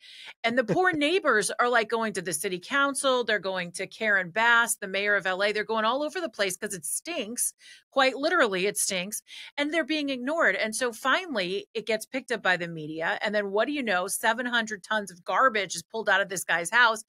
and the poor neighbors are like going to the city council. They're going to Karen Bass, the mayor of LA. They're going all over the place because it stinks. Quite literally, it stinks, and they're being ignored. And so finally, it gets picked up by the media. And then what do you know? 700 tons of garbage is pulled out of this guy's house.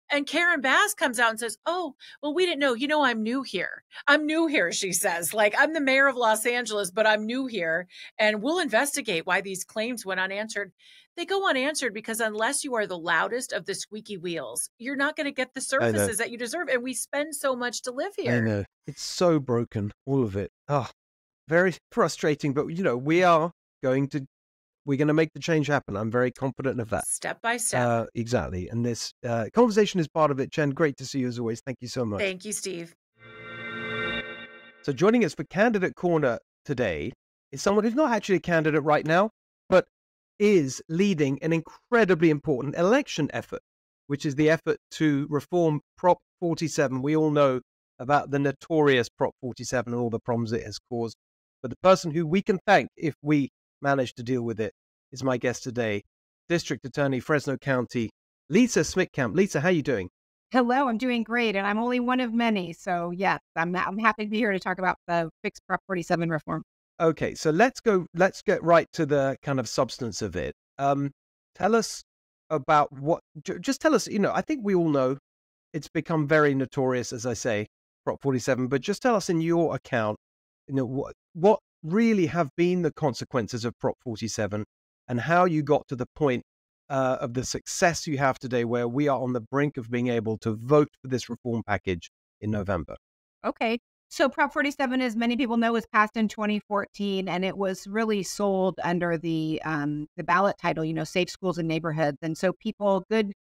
And Karen Bass comes out and says, "Oh, well, we didn't know. You know, I'm new here. I'm new here," she says. Like, I'm the mayor of Los Angeles, but I'm new here. And we'll investigate why these claims went unanswered. They go unanswered because unless you are the loudest of the squeaky wheels, you're not going to get the I know. services that you deserve. And we spend so much to live I here. know. It's so broken, all of it. Oh, very frustrating, but we're going to make the change happen. I'm very confident of that. Step by step. Exactly. And this conversation is part of it. Jen, great to see you as always. Thank you so much. Thank you, Steve. So joining us for Candidate Corner today is someone who's not actually a candidate right now, but is leading an incredibly important election effort, which is the effort to reform Prop 47. We all know about the notorious Prop 47 and all the problems it has caused. But the person who we can thank if we manage to deal with it is my guest today, District Attorney, Fresno County, Lisa Smittcamp. Lisa, how are you doing? Hello, I'm doing great, and I'm only one of many. So yes, I'm happy to be here to talk about the fixed Prop 47 reform. Okay, so let's get right to the kind of substance of it. Tell us about just tell us, I think we all know it's become very notorious, as I say, Prop 47, but just tell us in your account, what really have been the consequences of Prop 47 and how you got to the point of the success you have today where we are on the brink of being able to vote for this reform package in November. Okay. So Prop 47, as many people know, was passed in 2014, and it was really sold under the ballot title, Safe Schools and Neighborhoods. And so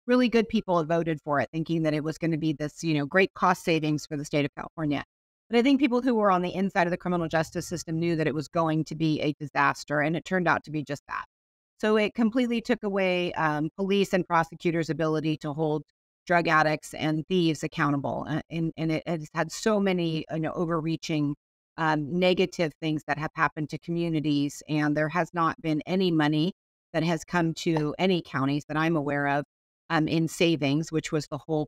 really good people voted for it, thinking that it was going to be this, great cost savings for the state of California. But I think people who were on the inside of the criminal justice system knew that it was going to be a disaster, and it turned out to be just that. So it completely took away police and prosecutors' ability to hold drug addicts and thieves accountable. And it has had so many overreaching negative things that have happened to communities. And there has not been any money that has come to any counties that I'm aware of in savings, which was the whole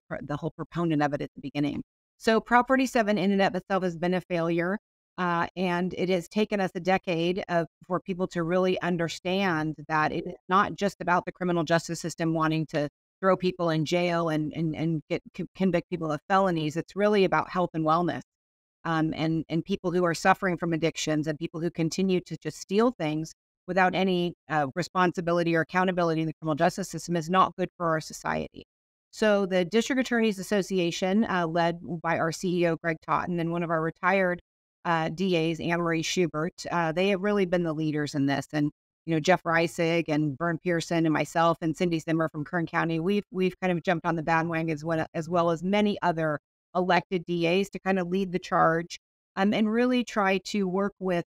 proponent of it at the beginning. So Prop 47 in and of itself has been a failure. And it has taken us a decade for people to really understand that it is not just about the criminal justice system wanting to throw people in jail and convict people of felonies. It's really about health and wellness, and people who are suffering from addictions and people who continue to just steal things without any responsibility or accountability in the criminal justice system is not good for our society. So the District Attorneys Association, led by our CEO, Greg Totten, and one of our retired DAs, Anne Marie Schubert, they have really been the leaders in this. And Jeff Reisig and Vern Pearson and myself and Cindy Zimmer from Kern County, we've kind of jumped on the bandwagon as well as many other elected DAs to kind of lead the charge, and really try to work with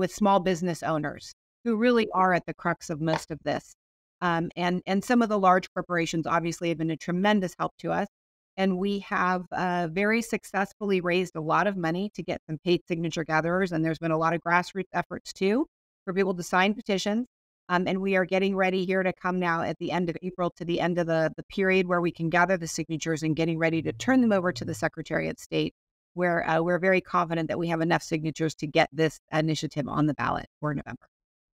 small business owners who really are at the crux of most of this. And some of the large corporations obviously have been a tremendous help to us. And we have very successfully raised a lot of money to get some paid signature gatherers. And there's been a lot of grassroots efforts too for people to sign petitions. And we are getting ready here to come now at the end of April to the end of the period where we can gather the signatures and getting ready to turn them over to the Secretary of State, where we're very confident that we have enough signatures to get this initiative on the ballot for November.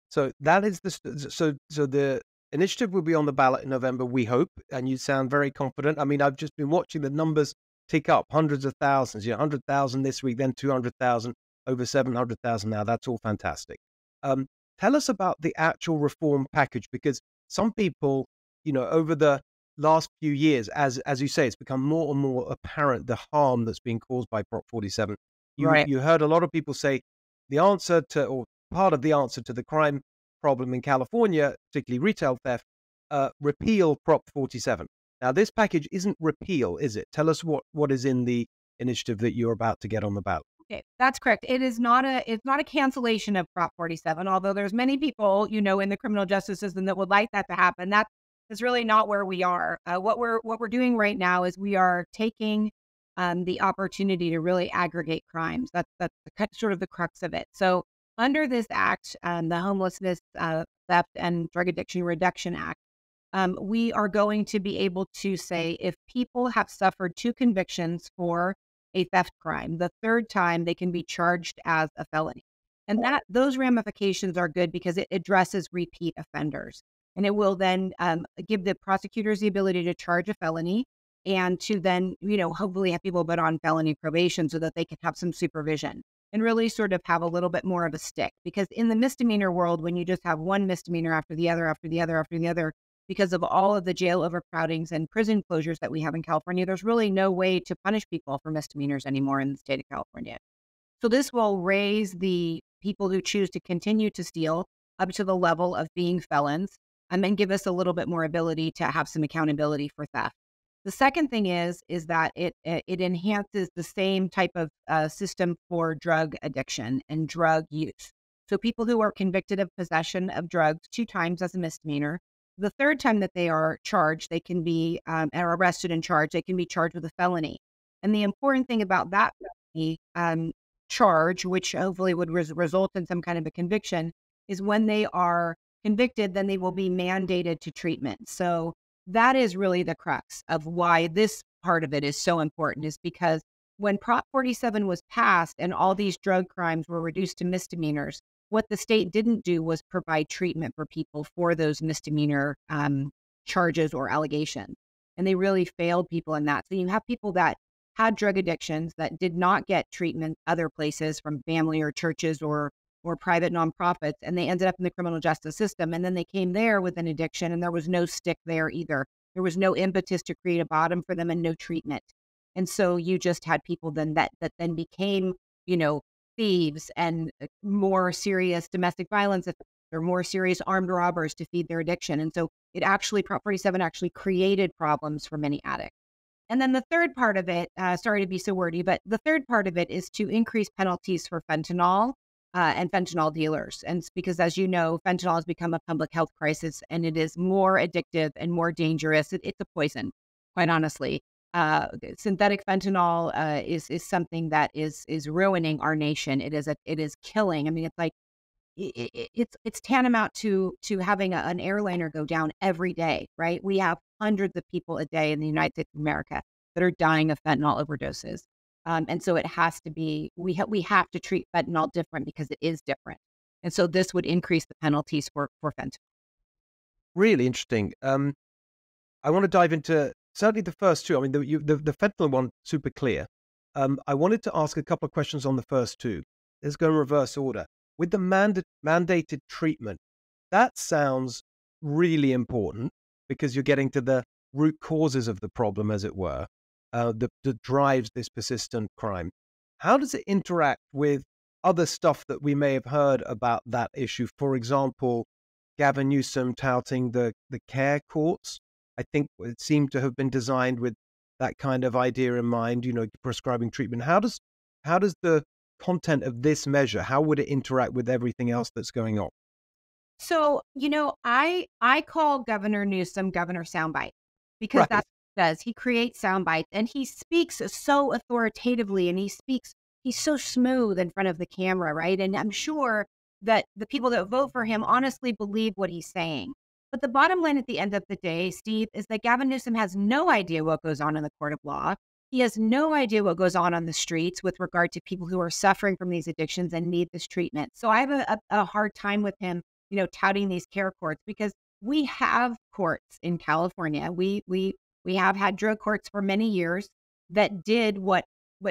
So that is so the initiative will be on the ballot in November, we hope, and you sound very confident. I mean, I've just been watching the numbers tick up, hundreds of thousands, 100,000 this week, then 200,000, over 700,000 now. That's all fantastic. Tell us about the actual reform package, because some people, over the last few years, as you say, it's become more and more apparent the harm that's being caused by Prop 47. You heard a lot of people say the answer to, or part of the answer to the crime problem in California, particularly retail theft, repeal Prop 47. Now, this package isn't repeal, is it? Tell us what is in the initiative that you're about to get on the ballot. Okay, that's correct. It's not a cancellation of Prop 47, although there's many people, in the criminal justice system that would like that to happen. That is really not where we are. What we're doing right now is we are taking the opportunity to really aggregate crimes. That's sort of the crux of it. So under this act, the Homelessness, Theft, and Drug Addiction Reduction Act, we are going to be able to say if people have suffered 2 convictions for a theft crime, the third time they can be charged as a felony. And those ramifications are good because it addresses repeat offenders. And it will then give the prosecutors the ability to charge a felony and to then, hopefully have people put on felony probation so that they can have some supervision and really sort of have a little bit more of a stick. Because in the misdemeanor world, when you just have one misdemeanor after the other, after the other, after the other, because of all of the jail overcrowdings and prison closures that we have in California, there's really no way to punish people for misdemeanors anymore in the state of California. So this will raise the people who choose to continue to steal up to the level of being felons, and give us a little bit more ability to have some accountability for theft. The second thing is that it enhances the same type of system for drug addiction and drug use. So people who are convicted of possession of drugs 2 times as a misdemeanor, the third time that they are charged, they can be are arrested and charged. They can be charged with a felony. And the important thing about that felony charge, which hopefully would result in some kind of a conviction, is when they are convicted, then they will be mandated to treatment. So that is really the crux of why this part of it is so important, is because when Prop 47 was passed and all these drug crimes were reduced to misdemeanors, what the state didn't do was provide treatment for people for those misdemeanor charges or allegations. And they really failed people in that. So you have people that had drug addictions that did not get treatment other places from family or churches or private nonprofits, and they ended up in the criminal justice system. And then they came there with an addiction, and there was no stick there either. There was no impetus to create a bottom for them and no treatment. And so you just had people then that then became, thieves and more serious domestic violence or more serious armed robbers to feed their addiction. And so Prop 47 actually created problems for many addicts. And then the third part of it, sorry to be so wordy, but the third part of it is to increase penalties for fentanyl and fentanyl dealers. And it's because, as you know, fentanyl has become a public health crisis, and it is more addictive and more dangerous. It's a poison, quite honestly. Synthetic fentanyl is something that is ruining our nation. It is killing. I mean, it's like it's tantamount to having an airliner go down every day, right? We have hundreds of people a day in the United States of America that are dying of fentanyl overdoses. And so it has to be, we have to treat fentanyl different because it is different. And so this would increase the penalties for fentanyl. Really interesting. I want to dive into certainly the first two. I mean, the fentanyl one, super clear. I wanted to ask a couple of questions on the first two. Let's go in reverse order. With the mandated treatment, that sounds really important because you're getting to the root causes of the problem, as it were, that drives this persistent crime. How does it interact with other stuff that we may have heard about that issue? For example, Gavin Newsom touting the care courts. I think it seemed to have been designed with that kind of idea in mind, prescribing treatment. How does the content of this measure, how would it interact with everything else that's going on? So, I call Governor Newsom Governor Soundbite because Right. that's what he does. He creates sound bites and he speaks so authoritatively, and he's so smooth in front of the camera, right? And I'm sure that the people that vote for him honestly believe what he's saying. But the bottom line at the end of the day, Steve, is that Gavin Newsom has no idea what goes on in the court of law. He has no idea what goes on the streets with regard to people who are suffering from these addictions and need this treatment. So I have a hard time with him, touting these care courts, because we have courts in California. We have had drug courts for many years that did what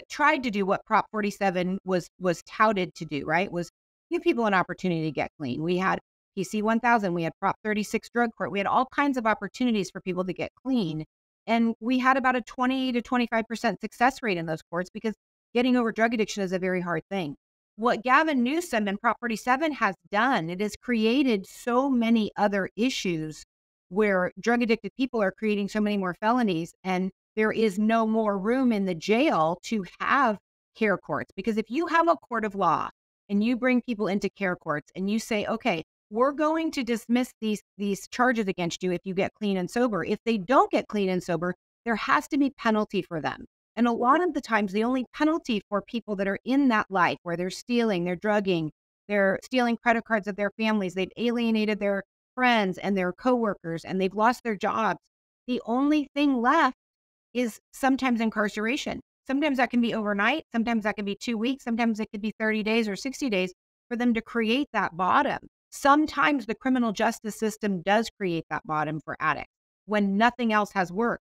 tried to do what Prop 47 was touted to do, right? Was give people an opportunity to get clean. We had PC 1000, we had Prop 36 drug court. We had all kinds of opportunities for people to get clean. And we had about a 20 to 25% success rate in those courts because getting over drug addiction is a very hard thing. What Gavin Newsom and Prop 47 has done, it has created so many other issues where drug addicted people are creating so many more felonies, and there is no more room in the jail to have care courts. Because if you have a court of law and you bring people into care courts and you say, okay, we're going to dismiss these charges against you if you get clean and sober. If they don't get clean and sober, there has to be penalty for them. And a lot of the times, the only penalty for people that are in that life where they're stealing, they're drugging, they're stealing credit cards of their families, they've alienated their friends and their coworkers, and they've lost their jobs, the only thing left is sometimes incarceration. Sometimes that can be overnight. Sometimes that can be 2 weeks. Sometimes it could be 30 days or 60 days for them to create that bottom. sometimes the criminal justice system does create that bottom for addicts when nothing else has worked.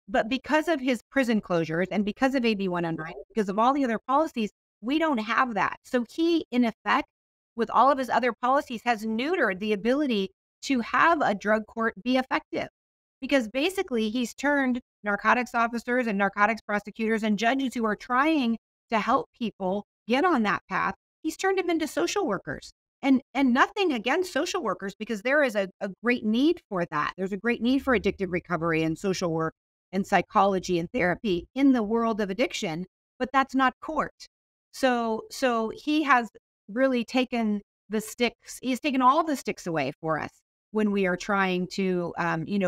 But because of his prison closures and because of AB 109, because of all the other policies, we don't have that. So he, in effect, with all of his other policies, has neutered the ability to have a drug court be effective. Because basically, he's turned narcotics officers and narcotics prosecutors and judges who are trying to help people get on that path, he's turned them into social workers. And nothing against social workers, because there is a great need for that. There's a great need for addictive recovery and social work and psychology and therapy in the world of addiction, but that's not court. So he has really taken the sticks. He's taken all the sticks away for us when we are trying to,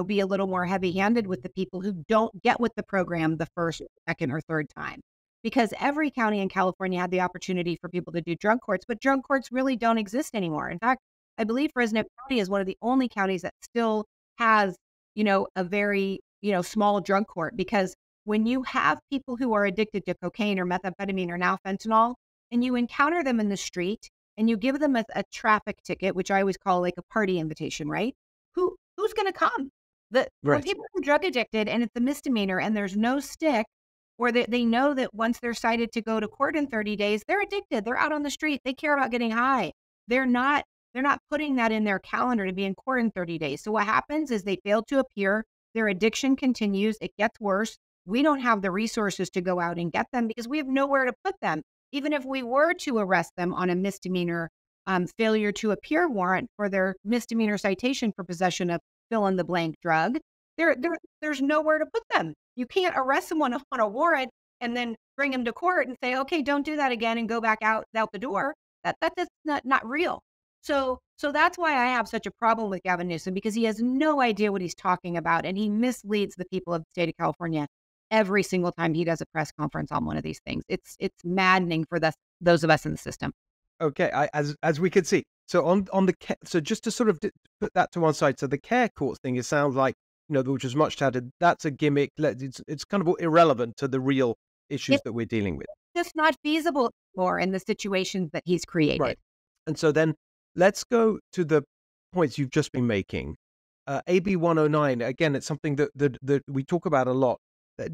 be a little more heavy-handed with the people who don't get with the program the first, second, or third time. Because every county in California had the opportunity for people to do drug courts, but drug courts really don't exist anymore. In fact, I believe Fresno County is one of the only counties that still has, a very, small drug court, because when you have people who are addicted to cocaine or methamphetamine or now fentanyl, and you encounter them in the street and you give them a traffic ticket, which I always call like a party invitation, right? Who's going to come? When people are drug addicted and it's a misdemeanor and there's no stick, or they know that once they're cited to go to court in 30 days, they're addicted. They're out on the street. They care about getting high. They're not putting that in their calendar to be in court in 30 days. So what happens is they fail to appear. Their addiction continues. It gets worse. We don't have the resources to go out and get them because we have nowhere to put them. Even if we were to arrest them on a misdemeanor failure to appear warrant for their misdemeanor citation for possession of fill in the blank drug, there's nowhere to put them. You can't arrest someone on a warrant and then bring him to court and say, okay, don't do that again and go back out the door. That's not real. So that's why I have such a problem with Gavin Newsom, because he has no idea what he's talking about, and he misleads the people of the state of California every single time he does a press conference on one of these things. It's maddening for those of us in the system. Okay, as we can see. So on the so just to sort of put that to one side. So the care courts thing, it sounds like, which is much touted. That's a gimmick. It's kind of irrelevant to the real issues that we're dealing with. It's just not feasible anymore in the situations that he's created. Right. And so then let's go to the points you've just been making. AB 109, again, it's something that we talk about a lot.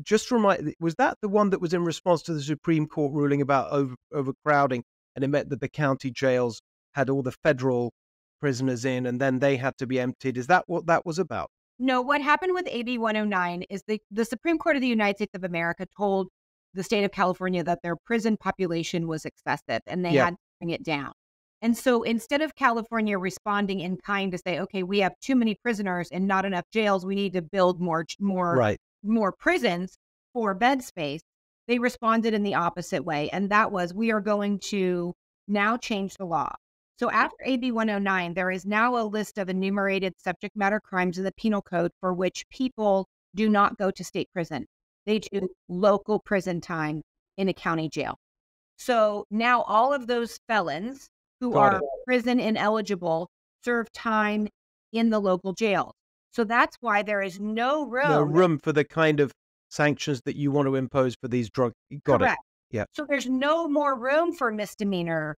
Just remind, was that the one that was in response to the Supreme Court ruling about overcrowding, and it meant that the county jails had all the federal prisoners in and then they had to be emptied? Is that what that was about? No, what happened with AB 109 is the Supreme Court of the United States of America told the state of California that their prison population was excessive and they had to bring it down. And so instead of California responding in kind to say, okay, we have too many prisoners and not enough jails, we need to build more prisons for bed space, they responded in the opposite way. And that was, we are going to now change the law. So after AB 109, there is now a list of enumerated subject matter crimes in the penal code for which people do not go to state prison. They do local prison time in a county jail. So now all of those felons who are prison ineligible serve time in the local jails. So that's why there is no room for the kind of sanctions that you want to impose for these drugs. Correct. Yeah. So there's no more room for misdemeanor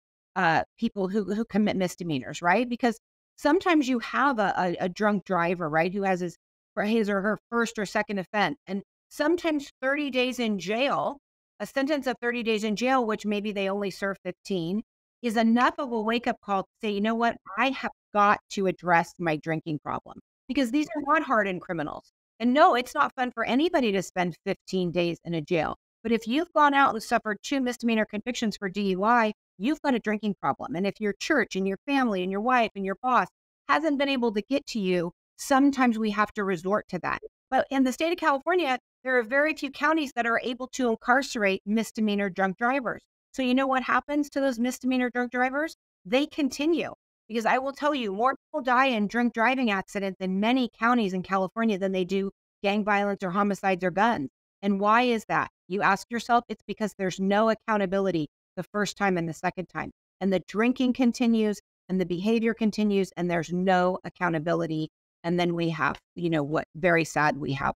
people who commit misdemeanors, right? Because sometimes you have a drunk driver, right, who has his or her first or second offense, and sometimes 30 days in jail, a sentence of 30 days in jail, which maybe they only serve 15, is enough of a wake-up call to say, you know what, I have got to address my drinking problem, because these are not hardened criminals. And no, it's not fun for anybody to spend 15 days in a jail. But if you've gone out and suffered 2 misdemeanor convictions for DUI, you've got a drinking problem. And if your church and your family and your wife and your boss hasn't been able to get to you, sometimes we have to resort to that. But in the state of California, there are very few counties that are able to incarcerate misdemeanor drunk drivers. So you know what happens to those misdemeanor drunk drivers? They continue. Because I will tell you, more people die in drunk driving accidents in many counties in California than they do gang violence or homicides or guns. And why is that? You ask yourself, it's because there's no accountability the first time and the second time. And the drinking continues and the behavior continues and there's no accountability. And then we have, what very sad, we have,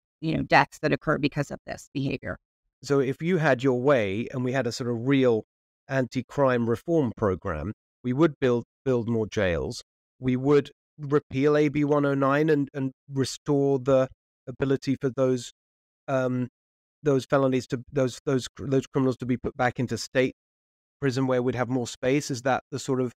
deaths that occur because of this behavior. So if you had your way and we had a sort of real anti-crime reform program, we would build more jails. we would repeal AB 109 and restore the ability for those felonies to those criminals to be put back into state prison where we'd have more space? Is that the sort of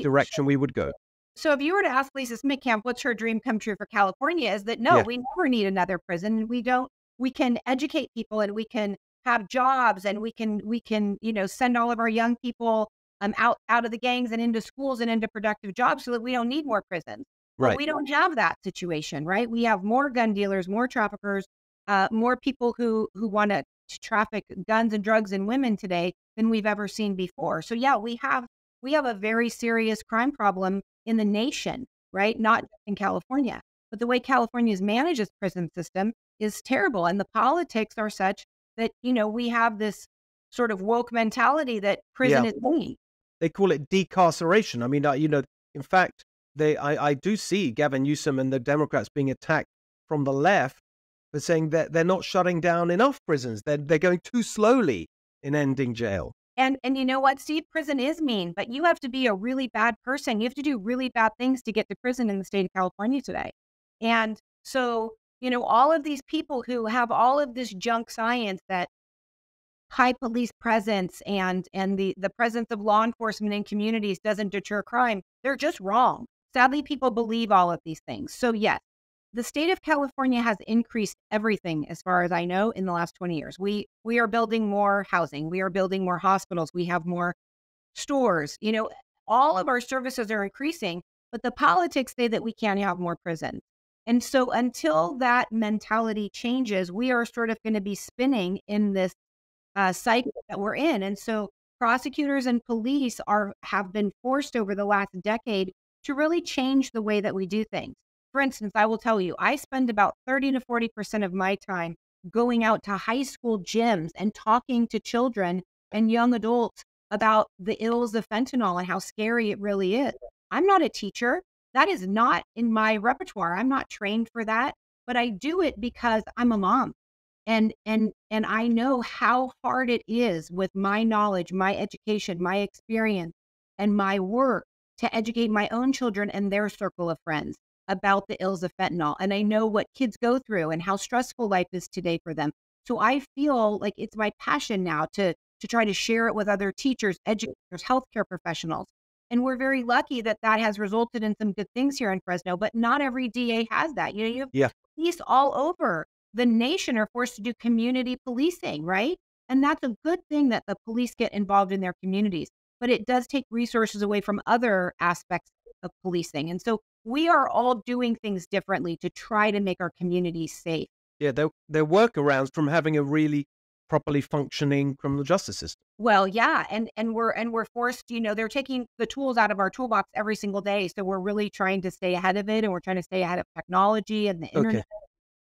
direction we would go? So if you were to ask Lisa Smittcamp, what's her dream come true for California, is that no, we never need another prison. We can educate people, and we can have jobs, and we can, send all of our young people out of the gangs and into schools and into productive jobs so that we don't need more prisons. Right. But we don't have that situation, right? We have more gun dealers, more traffickers, more people who want to traffic guns and drugs and women today than we've ever seen before. So yeah, we have a very serious crime problem in the nation, right? Not just in California, but the way California's manages prison system is terrible. And the politics are such that, we have this sort of woke mentality that prison is clean. They call it decarceration. I mean, in fact, I do see Gavin Newsom and the Democrats being attacked from the left for saying that they're not shutting down enough prisons. They're going too slowly in ending jail. And you know what, Steve? Prison is mean, but you have to be a really bad person. You have to do really bad things to get to prison in the state of California today. And so, all of these people who have all of this junk science that high police presence and the presence of law enforcement in communities doesn't deter crime, they're just wrong. Sadly, people believe all of these things. So yes, the state of California has increased everything, as far as I know, in the last 20 years. We are building more housing. We are building more hospitals. We have more stores. All of our services are increasing, but the politics say that we can't have more prisons. And so until that mentality changes, we are sort of going to be spinning in this cycle that we're in. And so prosecutors and police have been forced over the last decade to really change the way that we do things. For instance, I will tell you, I spend about 30 to 40% of my time going out to high school gyms and talking to children and young adults about the ills of fentanyl and how scary it really is. I'm not a teacher. That is not in my repertoire. I'm not trained for that, but I do it because I'm a mom. And I know how hard it is with my knowledge, my education, my experience, and my work to educate my own children and their circle of friends about the ills of fentanyl. And I know what kids go through and how stressful life is today for them. So I feel like it's my passion now to try to share it with other teachers, educators, healthcare professionals. And we're very lucky that has resulted in some good things here in Fresno, but not every DA has that. You have police all over the nation are forced to do community policing, right? And that's a good thing that the police get involved in their communities, but it does take resources away from other aspects of policing. And so we are all doing things differently to try to make our communities safe. Yeah, they're workarounds from having a really properly functioning criminal justice system. Well, yeah, and we're forced, they're taking the tools out of our toolbox every single day. So we're really trying to stay ahead of it, and we're trying to stay ahead of technology and the internet,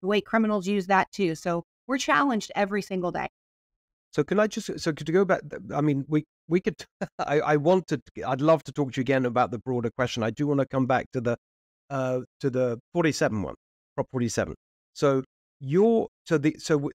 the way criminals use that too. So we're challenged every single day. So to go back, I mean, we could, I'd love to talk to you again about the broader question. I do want to come back to the 47 one, Prop 47. So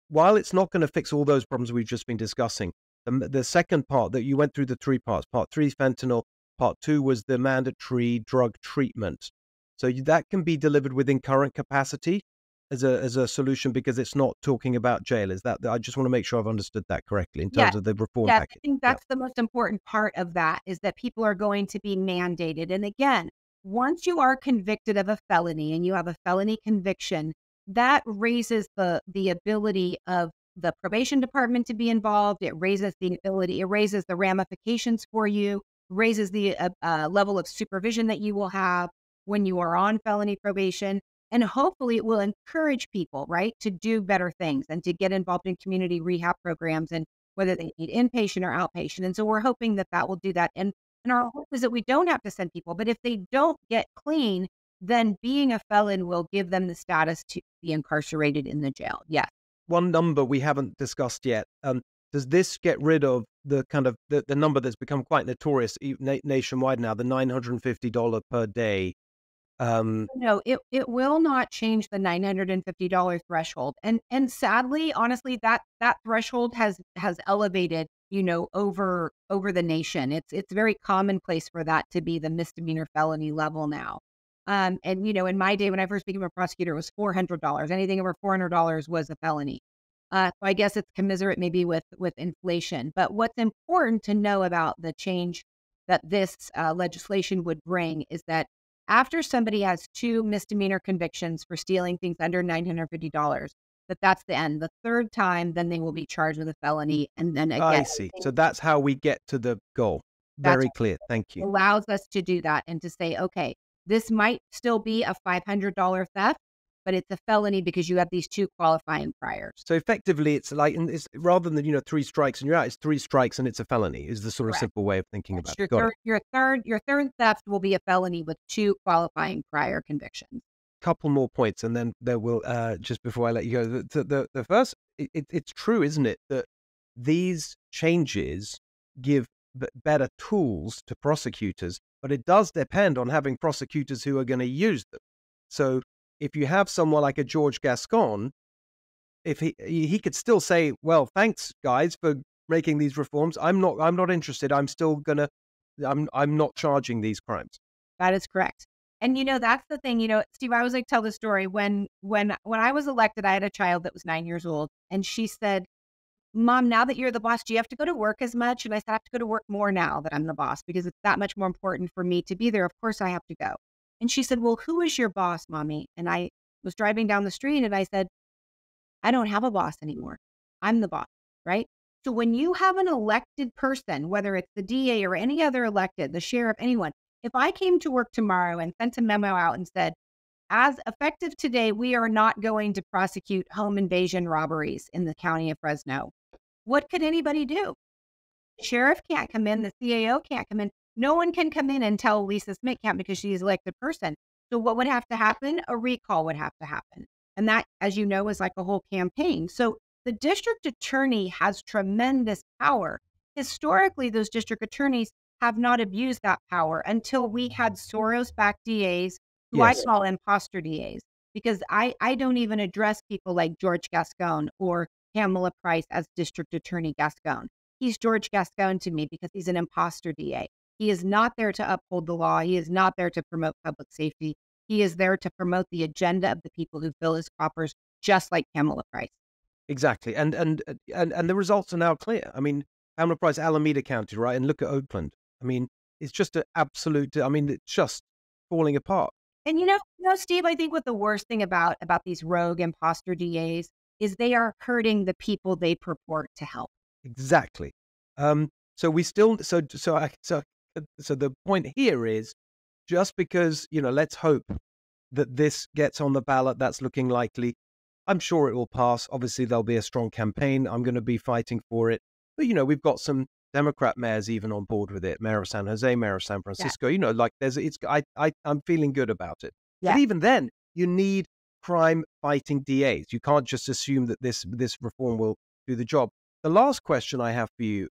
while it's not going to fix all those problems we've just been discussing, the second part that you went through, the three parts, part 3 is fentanyl, part 2 was the mandatory drug treatment. So that can be delivered within current capacity as a solution, because it's not talking about jail. Is that, I just want to make sure I've understood that correctly in terms of the reform package. I think that's the most important part of that, is that people are going to be mandated. And again, once you are convicted of a felony and you have a felony conviction, that raises the ability of the probation department to be involved. It raises the ramifications for you, raises the level of supervision that you will have when you are on felony probation. And hopefully it will encourage people, right, to do better things and to get involved in community rehab programs, and whether they need inpatient or outpatient. And so we're hoping that will do that. And our hope is that we don't have to send people, but if they don't get clean, then being a felon will give them the status to be incarcerated in the jail. Yes. One number we haven't discussed yet. Does this get rid of the kind of the number that's become quite notorious nationwide now, the $950 per day? No, it will not change the $950 threshold. And sadly, honestly, that threshold has elevated over the nation. It's very commonplace for that to be the misdemeanor felony level now. And in my day when I first became a prosecutor, it was $400. Anything over $400 was a felony. So I guess it's commiserate maybe with inflation. But what's important to know about the change that this legislation would bring is that after somebody has 2 misdemeanor convictions for stealing things under $950, that's the end. The third time, then they will be charged with a felony. And then again, I see. So that's how we get to the goal. Very clear. Thank you. Allows us to do that and to say, okay, this might still be a $500 theft, but it's a felony because you have these 2 qualifying priors. So effectively, it's like, it's rather than 3 strikes and you're out, it's 3 strikes and it's a felony. Is the sort of simple way of thinking about it. Your third theft will be a felony with 2 qualifying prior convictions. Couple more points, and then there will just before I let you go. The first, it's true, isn't it, that these changes give better tools to prosecutors, but it does depend on having prosecutors who are going to use them. So if you have someone like a George Gascon, if he could still say, well, thanks guys for making these reforms. I'm not interested. I'm not charging these crimes. That is correct. And that's the thing. Steve, I always like to tell the story. When I was elected, I had a child that was 9 years old, and she said, "Mom, now that you're the boss, do you have to go to work as much?" And I said, "I have to go to work more now that I'm the boss because it's that much more important for me to be there. Of course I have to go." And she said, "Well, who is your boss, Mommy?" And I was driving down the street and I said, "I don't have a boss anymore. I'm the boss," right? So when you have an elected person, whether it's the DA or any other elected, the sheriff, anyone, if I came to work tomorrow and sent a memo out and said, as effective today, we are not going to prosecute home invasion robberies in the county of Fresno, what could anybody do? The sheriff can't come in. The CAO can't come in. No one can come in and tell Lisa Smittcamp because she's an elected person. So what would have to happen? A recall would have to happen. And that, as you know, is like a whole campaign. So the district attorney has tremendous power. Historically, those district attorneys have not abused that power until we had Soros-backed DAs, who I call imposter DAs, because I don't even address people like George Gascon or Pamela Price as District Attorney Gascon. He's George Gascon to me because he's an imposter DA. He is not there to uphold the law. He is not there to promote public safety. He is there to promote the agenda of the people who fill his coffers, just like Pamela Price. Exactly. And the results are now clear. I mean, Pamela Price, Alameda County, right? And look at Oakland. I mean, it's just an absolute, it's just falling apart. And Steve, I think what the worst thing about these rogue imposter DAs is they are hurting the people they purport to help. Exactly. So the point here is, just because, let's hope that this gets on the ballot, that's looking likely. I'm sure it will pass. Obviously, there'll be a strong campaign. I'm going to be fighting for it. But, we've got some Democrat mayors even on board with it. Mayor of San Jose, Mayor of San Francisco. I'm feeling good about it. Yeah. But even then, you need crime-fighting DAs. You can't just assume that this reform will do the job. The last question I have for you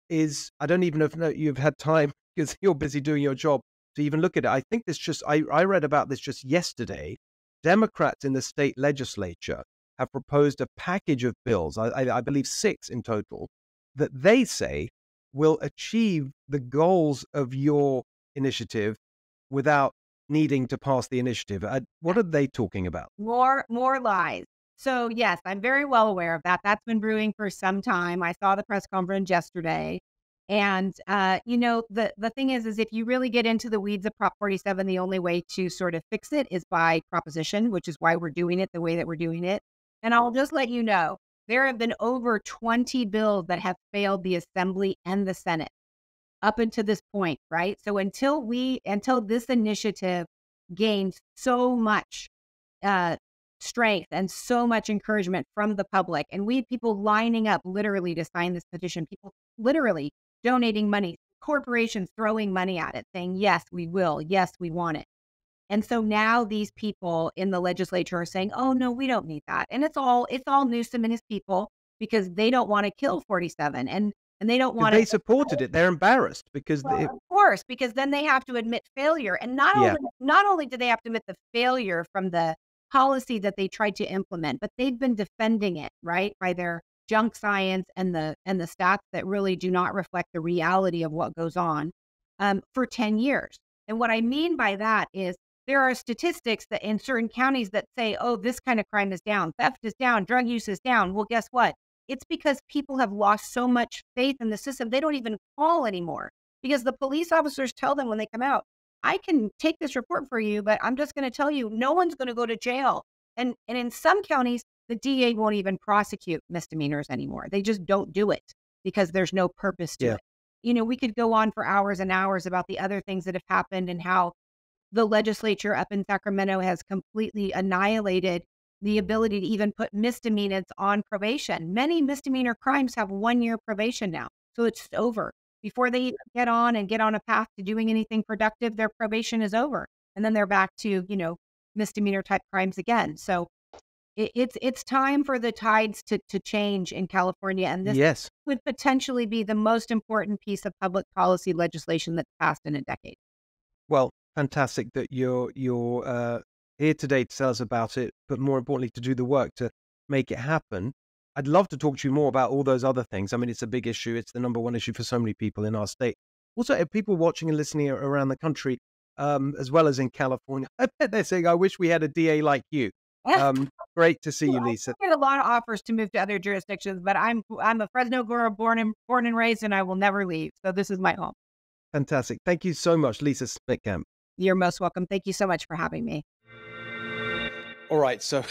is, I don't even know if you've had time because you're busy doing your job to even look at it. I think I read about this just yesterday. Democrats in the state legislature have proposed a package of bills, I believe 6 in total, that they say will achieve the goals of your initiative without needing to pass the initiative. What are they talking about? More lies. So yes, I'm very well aware of that. That's been brewing for some time. I saw the press conference yesterday. And, the thing is if you really get into the weeds of Prop 47, the only way to sort of fix it is by proposition, which is why we're doing it the way that we're doing it. And I'll just let you know, there have been over 20 bills that have failed the Assembly and the Senate up until this point, right? So until this initiative gains so much strength and so much encouragement from the public, and we have people lining up literally to sign this petition, people literally donating money, corporations throwing money at it, saying, yes, we will. Yes, we want it. And so now these people in the legislature are saying, oh, no, we don't need that. And it's all Newsom and his people because they don't want to kill 47 and they don't want to. They supported it. They're embarrassed because of course, because then they have to admit failure. And not only do they have to admit the failure from the policy that they tried to implement, but they've been defending it, right, by their junk science and the stats that really do not reflect the reality of what goes on for 10 years. And what I mean by that is there are statistics that in certain counties that say, oh, this kind of crime is down, theft is down, drug use is down. Well, guess what? It's because people have lost so much faith in the system, they don't even call anymore because the police officers tell them when they come out, I can take this report for you, but I'm just going to tell you, no one's going to go to jail. And in some counties, the DA won't even prosecute misdemeanors anymore. They just don't do it because there's no purpose to it. You know, we could go on for hours and hours about the other things that have happened and how the legislature up in Sacramento has completely annihilated the ability to even put misdemeanors on probation. Many misdemeanor crimes have 1 year probation now. So it's over. Before they even get on a path to doing anything productive, their probation is over. And then they're back to, you know, misdemeanor type crimes again. So it's time for the tides to change in California. And this would potentially be the most important piece of public policy legislation that's passed in a decade. Well, fantastic that you're here today to tell us about it, but more importantly, to do the work to make it happen. I'd love to talk to you more about all those other things. I mean, it's a big issue. It's the number one issue for so many people in our state. Also, people watching and listening around the country, as well as in California, I bet they're saying, I wish we had a DA like you. Great to see you, Lisa. I get a lot of offers to move to other jurisdictions, but I'm a Fresno girl, born and raised, and I will never leave. So this is my home. Fantastic. Thank you so much, Lisa Smittcamp. You're most welcome. Thank you so much for having me. All right, so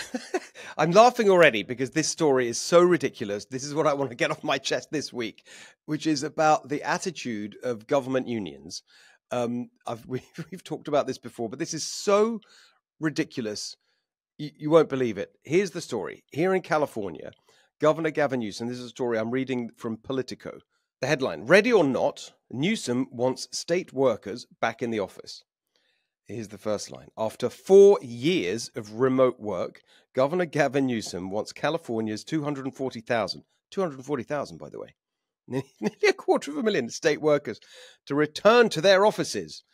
I'm laughing already because this story is so ridiculous. This is what I want to get off my chest this week, which is about the attitude of government unions. We've talked about this before, but this is so ridiculous. You won't believe it. Here's the story. Here in California, Governor Gavin Newsom, this is a story I'm reading from Politico. The headline, ready or not, Newsom wants state workers back in the office. Here's the first line. After 4 years of remote work, Governor Gavin Newsom wants California's 240,000, by the way, nearly 250,000 state workers to return to their offices.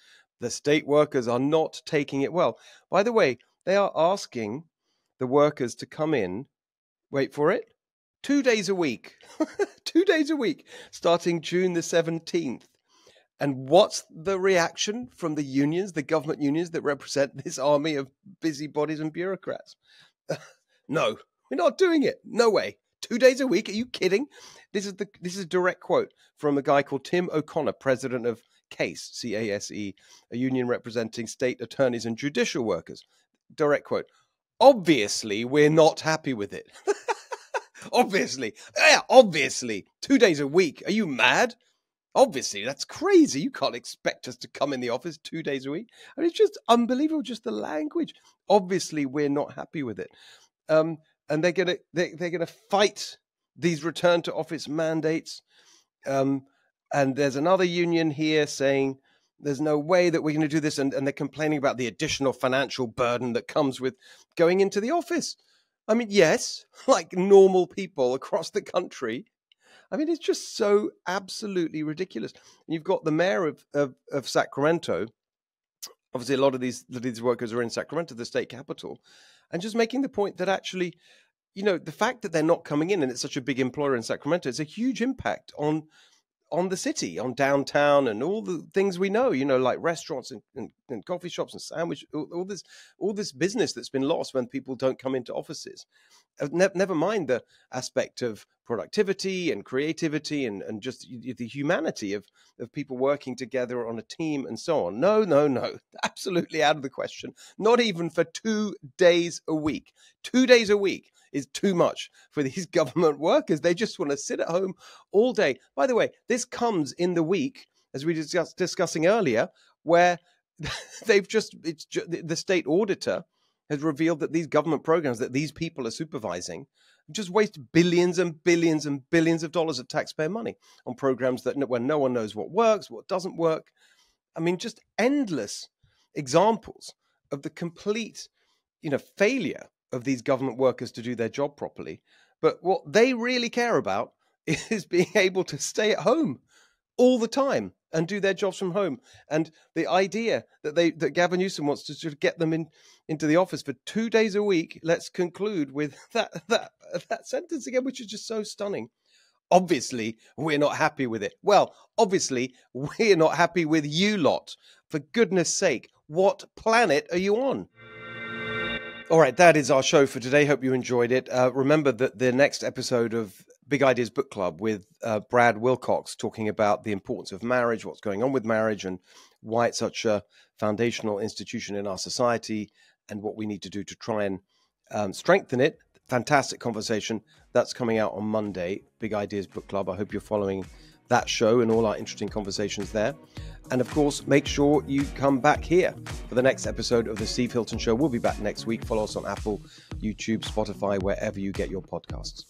The state workers are not taking it well. By the way, they are asking the workers to come in, wait for it, 2 days a week, 2 days a week, starting June the 17th. And what's the reaction from the unions, the government unions that represent this army of busybodies and bureaucrats? No, we're not doing it. No way. 2 days a week? Are you kidding? This is a direct quote from a guy called Tim O'Connor, president of CASE, C-A-S-E, a union representing state attorneys and judicial workers. Direct quote. Obviously, we're not happy with it. Obviously. Yeah, obviously. 2 days a week. Are you mad? Obviously, that's crazy. You can't expect us to come in the office 2 days a week. I mean, it's just unbelievable, just the language. Obviously, we're not happy with it. And they're gonna fight these return to office mandates. And there's another union here saying there's no way that we're going to do this. And they're complaining about the additional financial burden that comes with going into the office. I mean, yes, like normal people across the country. I mean, it's just so absolutely ridiculous. And you've got the mayor of Sacramento. Obviously, a lot of these workers are in Sacramento, the state capital, and just making the point that actually, you know, the fact that they're not coming in and it's such a big employer in Sacramento, it's a huge impact on the city, on downtown and all the things we know, you know, like restaurants and coffee shops and sandwich, all this business that's been lost when people don't come into offices. Never mind the aspect of productivity and creativity and just the humanity of people working together on a team and so on. No, absolutely out of the question. Not even for 2 days a week. 2 days a week is too much for these government workers. They just want to sit at home all day. By the way, this comes in the week, as we discussing earlier, where the state auditor has revealed that these government programs that these people are supervising just waste billions and billions and billions of dollars of taxpayer money on programs where no one knows what works, what doesn't work. I mean, just endless examples of the complete, failure of these government workers to do their job properly. But what they really care about is being able to stay at home all the time and do their jobs from home. And the idea that Gavin Newsom wants to sort of get them into the office for 2 days a week, let's conclude with that sentence again, which is just so stunning. Obviously, we're not happy with it. Well, obviously, we're not happy with you lot. For goodness sake, what planet are you on? All right, that is our show for today. Hope you enjoyed it. Remember that the next episode of Big Ideas Book Club with Brad Wilcox talking about the importance of marriage, what's going on with marriage, and why it's such a foundational institution in our society, and what we need to do to try and strengthen it. Fantastic conversation. That's coming out on Monday, Big Ideas Book Club. I hope you're following that show and all our interesting conversations there. And of course, make sure you come back here for the next episode of The Steve Hilton Show. We'll be back next week. Follow us on Apple, YouTube, Spotify, wherever you get your podcasts.